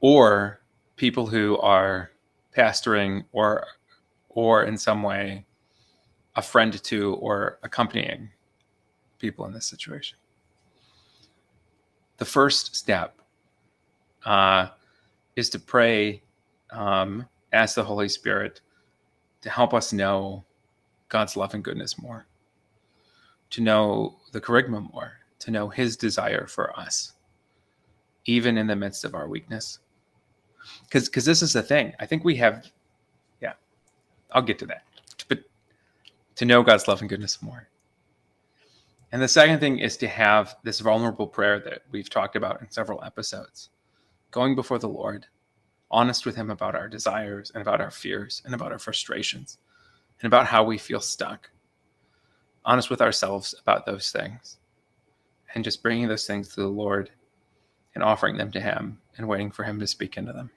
Or people who are pastoring or in some way a friend to or accompanying people in this situation. The first step is to pray, ask the Holy Spirit to help us know God's love and goodness more, to know the kerygma more, to know his desire for us, even in the midst of our weakness. Because this is the thing. I think we have, I'll get to that. But to know God's love and goodness more. And the second thing is to have this vulnerable prayer that we've talked about in several episodes. Going before the Lord, honest with him about our desires and about our fears and about our frustrations and about how we feel stuck. Honest with ourselves about those things. And just bringing those things to the Lord and offering them to him and waiting for him to speak into them.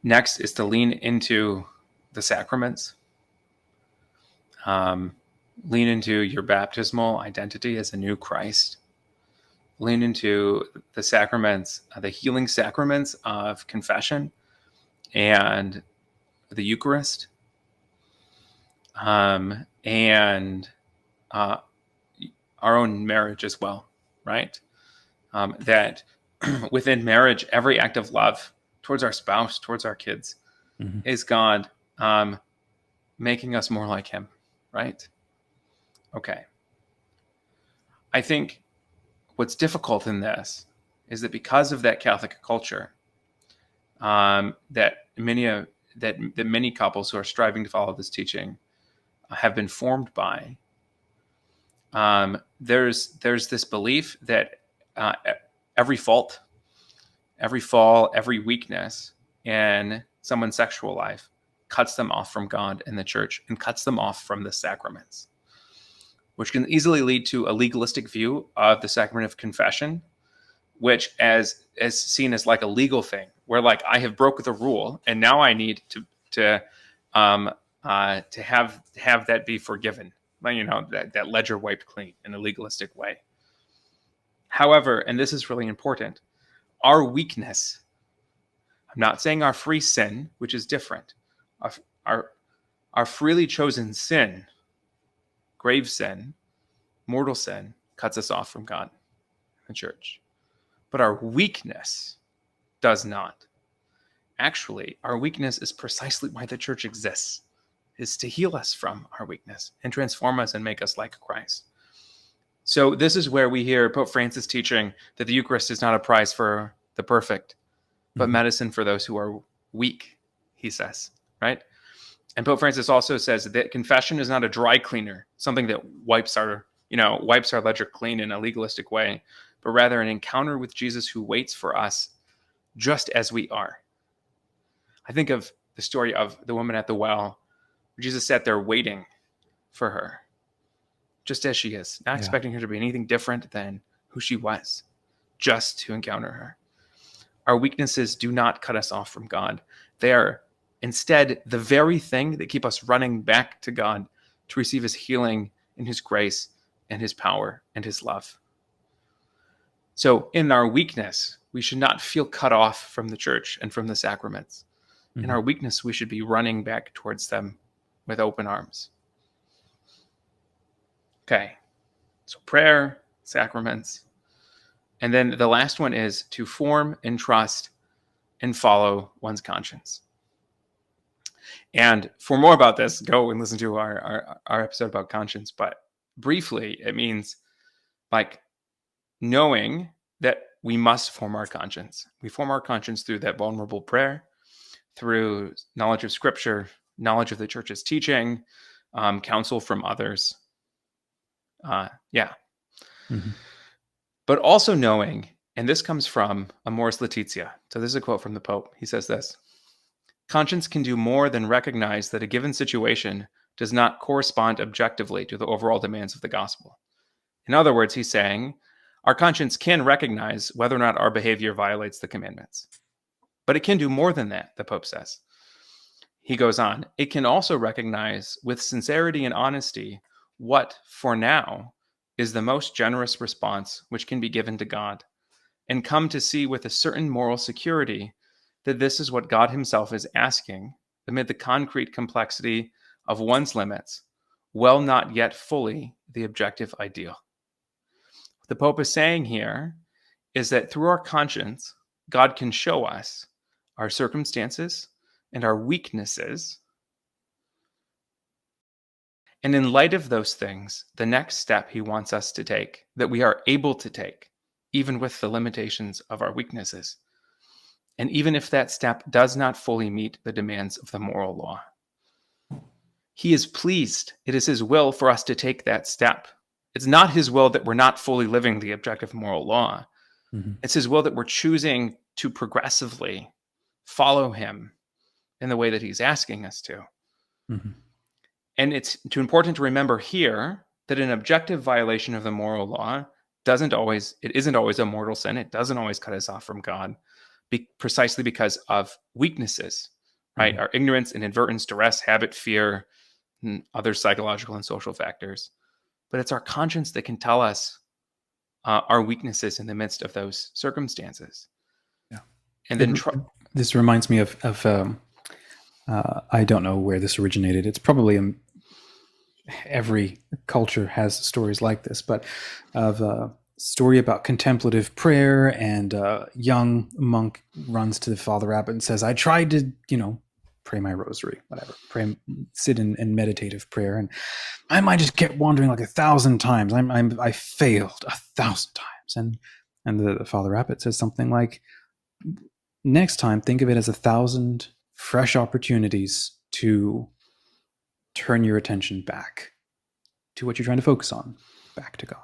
Next is to lean into the sacraments. Lean into your baptismal identity as a new Christ. Lean into the sacraments, the healing sacraments of confession and the Eucharist. And our own marriage as well, right? That within marriage, every act of love towards our spouse, towards our kids, is God making us more like him, right? Okay. I think what's difficult in this is that because of that Catholic culture, that many couples who are striving to follow this teaching have been formed by, there's this belief that every fault, every fall, every weakness in someone's sexual life cuts them off from God and the church and cuts them off from the sacraments, which can easily lead to a legalistic view of the sacrament of confession, which as seen as like a legal thing, where like I have broken the rule and now I need to have that be forgiven, that ledger wiped clean in a legalistic way. However, and this is really important, our weakness, I'm not saying our free sin, which is different, our freely chosen sin, grave sin, mortal sin, cuts us off from God and the church. But our weakness does not. Actually, our weakness is precisely why the church exists, is to heal us from our weakness and transform us and make us like Christ. So this is where we hear Pope Francis teaching that the Eucharist is not a prize for the perfect, but Mhm. medicine for those who are weak, he says, right? And Pope Francis also says that confession is not a dry cleaner, something that wipes our ledger clean in a legalistic way, but rather an encounter with Jesus who waits for us just as we are. I think of the story of the woman at the well. Jesus sat there waiting for her, just as she is, not expecting her to be anything different than who she was, just to encounter her. Our weaknesses do not cut us off from God. They are instead the very thing that keep us running back to God to receive his healing and his grace and his power and his love. So in our weakness, we should not feel cut off from the church and from the sacraments. In our weakness, we should be running back towards them with open arms. Okay, so prayer, sacraments. And then the last one is to form and trust and follow one's conscience. And for more about this, go and listen to our episode about conscience. But briefly, it means like knowing that we must form our conscience. We form our conscience through that vulnerable prayer, through knowledge of Scripture, knowledge of the church's teaching, counsel from others. But also knowing, and this comes from Amoris Latitia. So this is a quote from the Pope. He says this: conscience can do more than recognize that a given situation does not correspond objectively to the overall demands of the gospel. In other words, he's saying our conscience can recognize whether or not our behavior violates the commandments. But it can do more than that, the Pope says. He goes on, it can also recognize with sincerity and honesty what, for now, is the most generous response which can be given to God, and come to see with a certain moral security that this is what God himself is asking amid the concrete complexity of one's limits, well not yet fully the objective ideal. What the Pope is saying here is that through our conscience, God can show us our circumstances and our weaknesses. And in light of those things, the next step he wants us to take, that we are able to take, even with the limitations of our weaknesses, and even if that step does not fully meet the demands of the moral law. He is pleased. It is his will for us to take that step. It's not his will that we're not fully living the objective moral law. It's his will that we're choosing to progressively follow him in the way that he's asking us to. And it's too important to remember here that an objective violation of the moral law isn't always a mortal sin. It doesn't always cut us off from God, precisely because of weaknesses, right? Our ignorance, inadvertence, duress, habit, fear, and other psychological and social factors. But it's our conscience that can tell us our weaknesses in the midst of those circumstances. And then this reminds me of I don't know where this originated. It's probably every culture has stories like this, but of a story about contemplative prayer, and a young monk runs to the Father Abbot and says, I tried to, pray my rosary, whatever, sit in meditative prayer, and I might just kept wandering like 1,000 times. I failed 1,000 times. And the Father Abbot says something like, next time, think of it as 1,000 fresh opportunities to turn your attention back to what you're trying to focus on, back to God.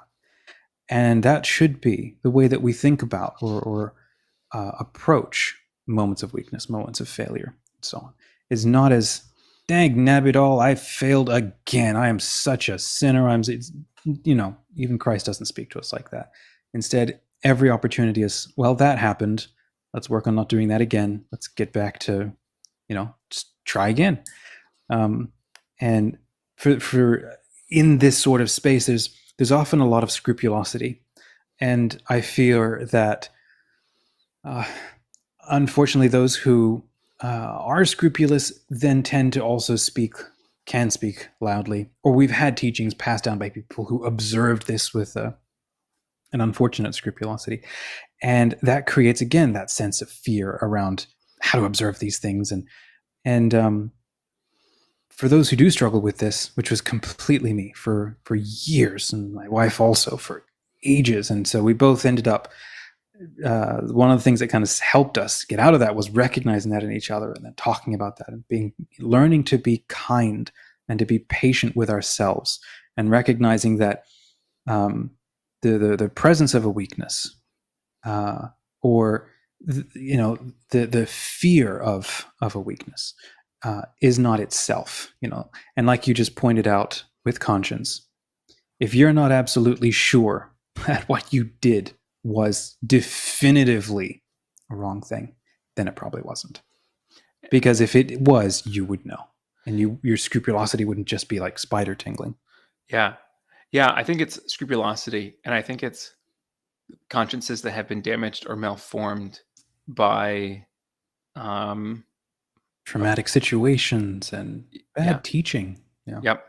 And that should be the way that we think about or approach moments of weakness, moments of failure, and so on. Is not as, dang nabbit all, I failed again. I am such a sinner. Even Christ doesn't speak to us like that. Instead, every opportunity is, well, that happened. Let's work on not doing that again. Let's get back to, just try again. And for in this sort of space, there's often a lot of scrupulosity, and I fear that unfortunately those who are scrupulous then tend to also can speak loudly, or we've had teachings passed down by people who observed this with an unfortunate scrupulosity, and that creates again that sense of fear around how to observe these things. And for those who do struggle with this, which was completely me for years, and my wife also for ages, and so we both ended up one of the things that kind of helped us get out of that was recognizing that in each other, and then talking about that, and learning to be kind and to be patient with ourselves, and recognizing that the presence of a weakness, or the fear of a weakness, is not itself, and like you just pointed out with conscience, if you're not absolutely sure that what you did was definitively a wrong thing, then it probably wasn't. Because if it was, you would know, and your scrupulosity wouldn't just be like spider tingling. Yeah, I think it's scrupulosity, and I think it's consciences that have been damaged or malformed by traumatic situations and bad teaching. Yeah. Yep.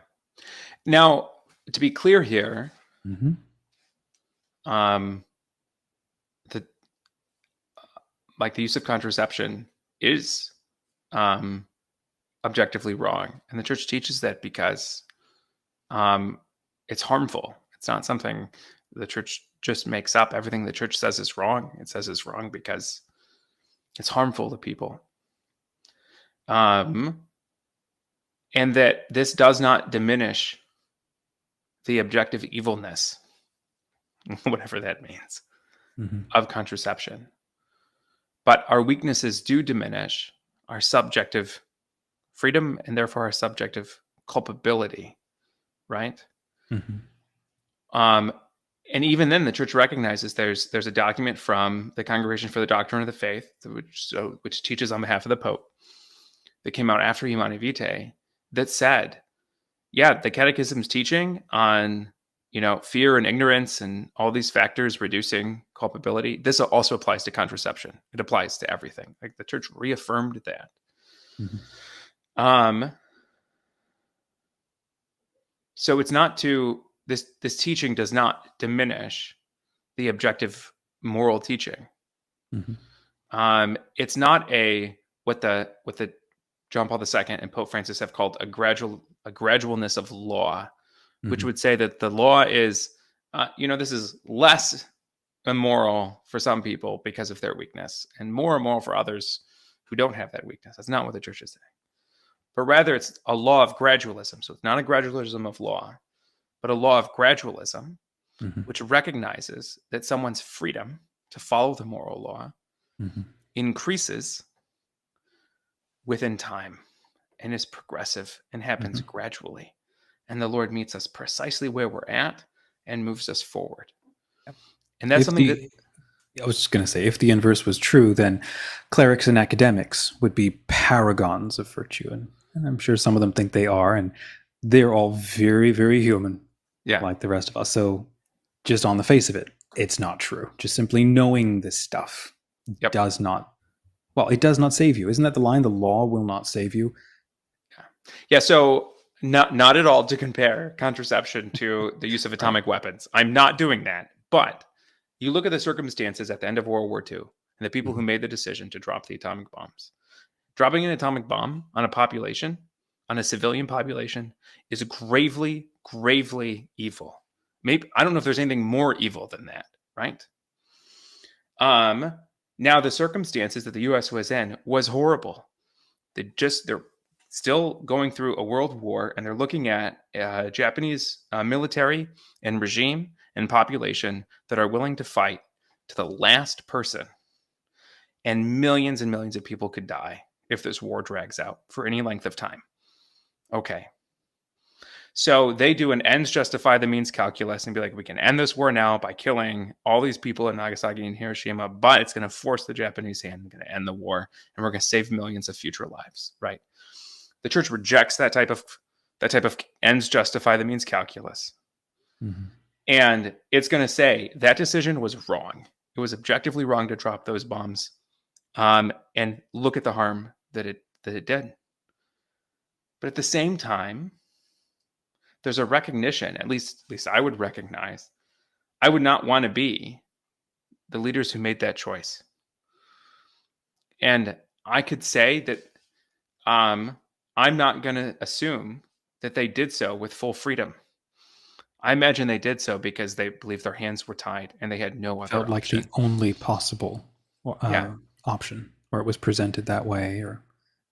Now, to be clear here, mm-hmm. The use of contraception is objectively wrong, and the church teaches that because it's harmful. It's not something the church just makes up. Everything the church says is wrong. It says it's wrong because it's harmful to people. And that this does not diminish the objective evilness, whatever that means, mm-hmm. of contraception. But our weaknesses do diminish our subjective freedom and therefore our subjective culpability, right? Mm-hmm. And even then, the church recognizes there's a document from the Congregation for the Doctrine of the Faith, which teaches on behalf of the Pope, that came out after Humanae Vitae, that said, the Catechism's teaching on fear and ignorance and all these factors reducing culpability, this also applies to contraception. It applies to everything. Like, the church reaffirmed that. Mm-hmm. So it's not this teaching does not diminish the objective moral teaching. Mm-hmm. It's not what the John Paul II and Pope Francis have called a gradualness of law, mm-hmm. which would say that the law is, this is less immoral for some people because of their weakness, and more immoral for others who don't have that weakness. That's not what the church is saying. But rather, it's a law of gradualism. So it's not a gradualism of law, but a law of gradualism, mm-hmm. which recognizes that someone's freedom to follow the moral law mm-hmm. increases within time and is progressive and happens mm-hmm. gradually. And the Lord meets us precisely where we're at and moves us forward. Yep. And that's I was just going to say, if the inverse was true, then clerics and academics would be paragons of virtue. And I'm sure some of them think they are, and they're all very, very human, like the rest of us. So just on the face of it, it's not true. Just simply knowing this stuff does not save you. Isn't that the line? The law will not save you. Yeah. So not at all to compare contraception to the use of atomic weapons. I'm not doing that. But you look at the circumstances at the end of World War II and the people who made the decision to drop the atomic bombs. Dropping an atomic bomb on a population, on a civilian population, is gravely, gravely evil. Maybe I don't know if there's anything more evil than that, right? Now the circumstances that the U.S. was in was horrible. They're still going through a world war, and they're looking at Japanese military and regime and population that are willing to fight to the last person. And millions of people could die if this war drags out for any length of time. Okay. So they do an ends justify the means calculus and be like, we can end this war now by killing all these people in Nagasaki and Hiroshima, but it's going to force the Japanese hand. We're going to end the war, and we're going to save millions of future lives, right? The church rejects that type of ends justify the means calculus. Mm-hmm. And it's going to say that decision was wrong. It was objectively wrong to drop those bombs. And look at the harm that it did. But at the same time, there's a recognition, at least I would recognize, I would not want to be the leaders who made that choice. And I could say that I'm not going to assume that they did so with full freedom. I imagine they did so because they believed their hands were tied and they had no other Felt like the option. only possible Yeah. option, or it was presented that way, or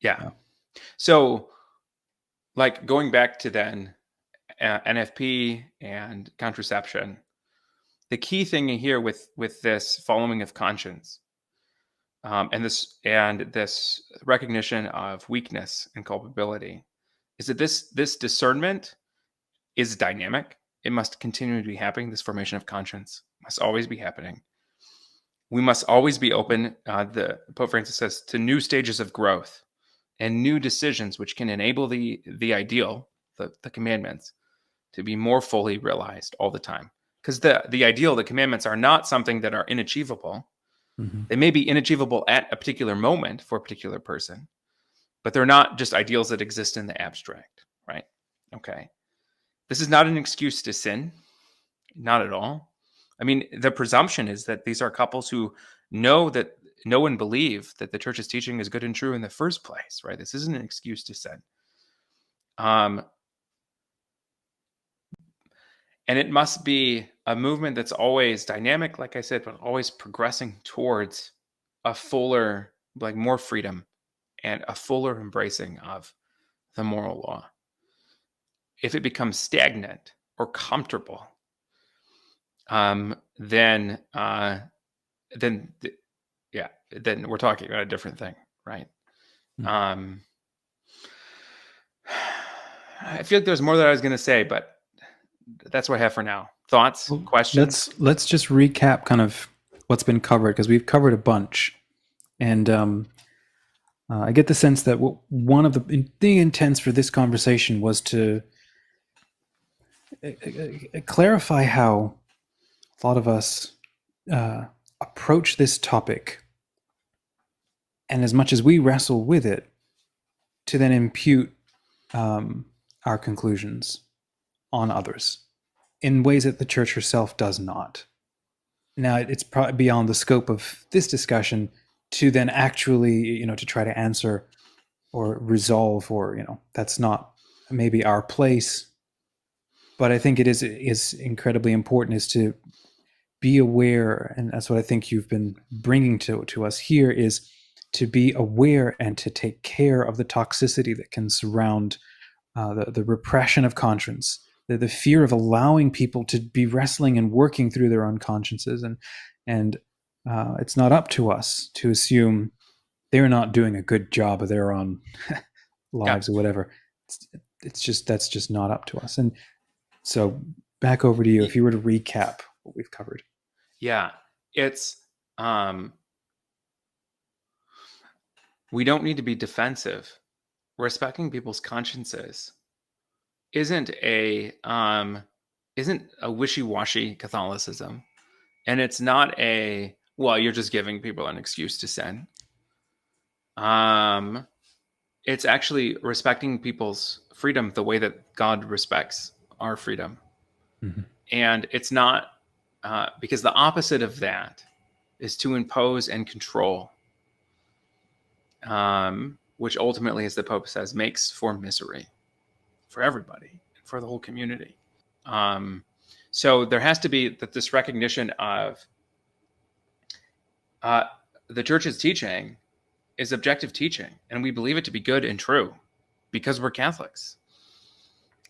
Yeah. yeah. So, like going back to then NFP and contraception, the key thing here with this following of conscience, and this recognition of weakness and culpability, is that this discernment is dynamic. It must continue to be happening. This formation of conscience must always be happening. We must always be open, the Pope Francis says, to new stages of growth and new decisions which can enable the ideal, the commandments, to be more fully realized all the time. Because the ideal, the commandments, are not something that are inachievable. Mm-hmm. They may be inachievable at a particular moment for a particular person, but they're not just ideals that exist in the abstract, right? Okay. This is not an excuse to sin, not at all. I mean, the presumption is that these are couples who know and believe that the church's teaching is good and true in the first place, right? This isn't an excuse to sin. And it must be a movement that's always dynamic, like I said, but always progressing towards a fuller, like more freedom and a fuller embracing of the moral law. If it becomes stagnant or comfortable, then we're talking about a different thing, right? Mm. I feel like there's more that I was going to say, but that's what I have for now. Thoughts, Well, questions? let's just recap kind of what's been covered, because we've covered a bunch, and I get the sense that one of the intents for this conversation was to clarify how a lot of us approach this topic, and as much as we wrestle with it, to then impute our conclusions on others in ways that the church herself does not. Now, it's probably beyond the scope of this discussion to then actually, to try to answer or resolve, or, that's not maybe our place. But I think it is incredibly important is to be aware, and that's what I think you've been bringing to us here, is to be aware and to take care of the toxicity that can surround the repression of conscience, the fear of allowing people to be wrestling and working through their own consciences, and it's not up to us to assume they're not doing a good job of their own lives or whatever. It's just, that's just not up to us. And so back over to you, if you were to recap what we've covered. Yeah, it's we don't need to be defensive. Respecting people's consciences isn't a wishy-washy Catholicism, and it's not a, well, you're just giving people an excuse to sin. It's actually respecting people's freedom the way that God respects our freedom. Mm-hmm. And it's not because the opposite of that is to impose and control, which ultimately, as the Pope says, makes for misery for everybody, for the whole community. So there has to be this recognition of the church's teaching is objective teaching, and we believe it to be good and true because we're Catholics.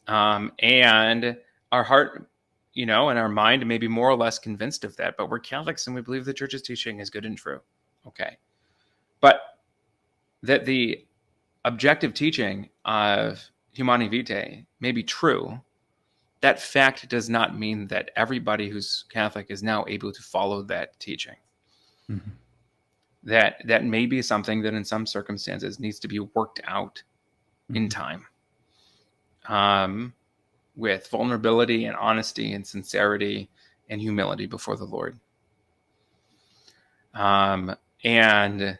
And our heart, and our mind may be more or less convinced of that, but we're Catholics and we believe the church's teaching is good and true. Okay. But that the objective teaching of Humani Vitae may be true, that fact does not mean that everybody who's Catholic is now able to follow that teaching. Mm-hmm. That may be something that in some circumstances needs to be worked out in time, with vulnerability and honesty and sincerity and humility before the Lord. And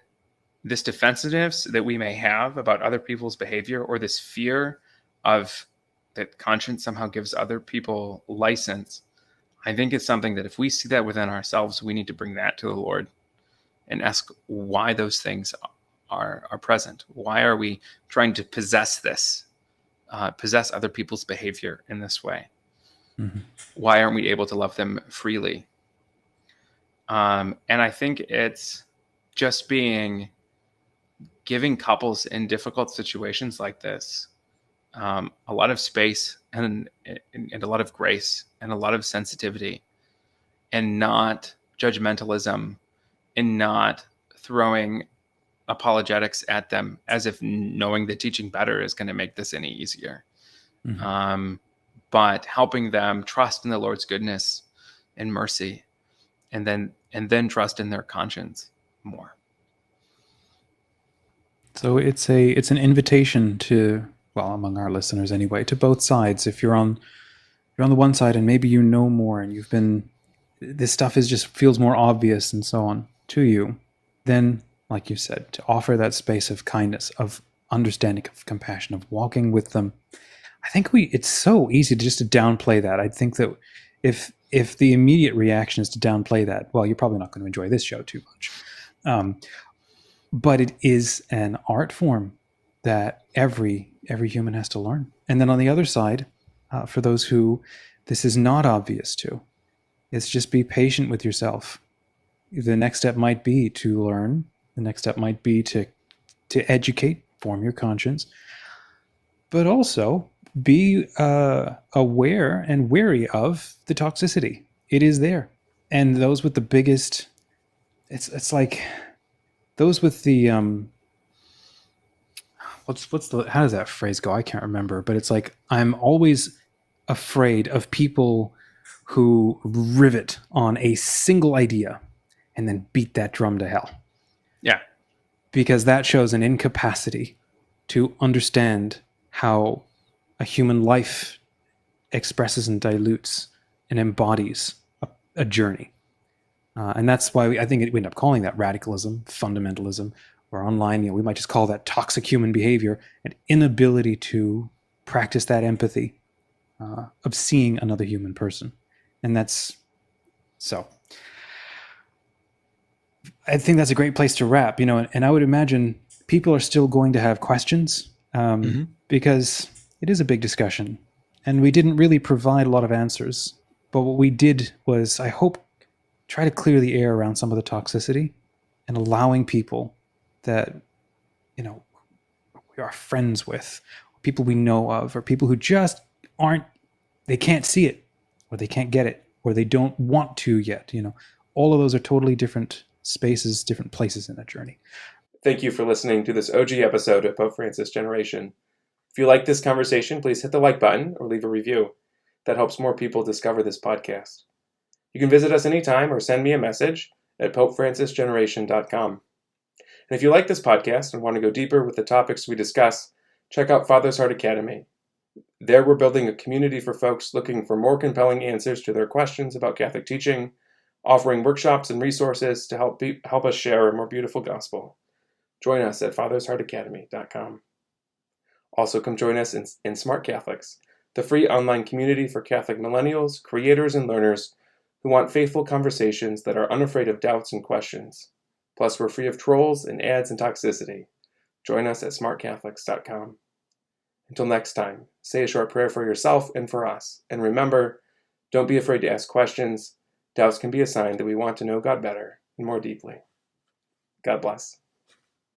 this defensiveness that we may have about other people's behavior, or this fear of that conscience somehow gives other people license, I think it's something that if we see that within ourselves, we need to bring that to the Lord and ask why those things are present. Why are we trying to possess other people's behavior in this way? Why aren't we able to love them freely? And I think it's just giving couples in difficult situations like this a lot of space and a lot of grace and a lot of sensitivity, and not judgmentalism, and not throwing apologetics at them as if knowing that teaching better is going to make this any easier. But helping them trust in the Lord's goodness and mercy, and then trust in their conscience more. So it's an invitation to, well, among our listeners anyway, to both sides. If you're on the one side and maybe you know more and this stuff feels more obvious and so on to you, then, like you said, to offer that space of kindness, of understanding, of compassion, of walking with them. I think it's so easy to downplay that. I think that if the immediate reaction is to downplay that, well, you're probably not going to enjoy this show too much. But it is an art form that every human has to learn. And then on the other side, for those who this is not obvious to, it's just be patient with yourself. The next step might be to learn. The next step might be to educate, form your conscience, but also be aware and wary of the toxicity. It is there. And those with the biggest, it's like those with the, how does that phrase go? I can't remember, but it's like, I'm always afraid of people who rivet on a single idea and then beat that drum to hell. Yeah. Because that shows an incapacity to understand how a human life expresses and dilutes and embodies a journey. And that's why I think we end up calling that radicalism, fundamentalism, or online, we might just call that toxic human behavior, an inability to practice that empathy of seeing another human person. And that's so. I think that's a great place to wrap, and I would imagine people are still going to have questions because it is a big discussion and we didn't really provide a lot of answers. But what we did was, I hope, try to clear the air around some of the toxicity and allowing people that, we are friends with, people we know of, or people who just they can't see it, or they can't get it, or they don't want to yet. All of those are totally different spaces, different places in that journey. Thank you for listening to this OG episode of Pope Francis Generation. If you like this conversation, please hit the like button or leave a review. That helps more people discover this podcast. You can visit us anytime or send me a message at popefrancisgeneration.com. And if you like this podcast and want to go deeper with the topics we discuss, check out Father's Heart Academy. There we're building a community for folks looking for more compelling answers to their questions about Catholic teaching, offering workshops and resources to help us share a more beautiful gospel. Join us at fathersheartacademy.com. Also, come join us in Smart Catholics, the free online community for Catholic millennials, creators, and learners who want faithful conversations that are unafraid of doubts and questions. Plus, we're free of trolls and ads and toxicity. Join us at smartcatholics.com. Until next time, say a short prayer for yourself and for us. And remember, don't be afraid to ask questions. Doubts can be a sign that we want to know God better and more deeply. God bless.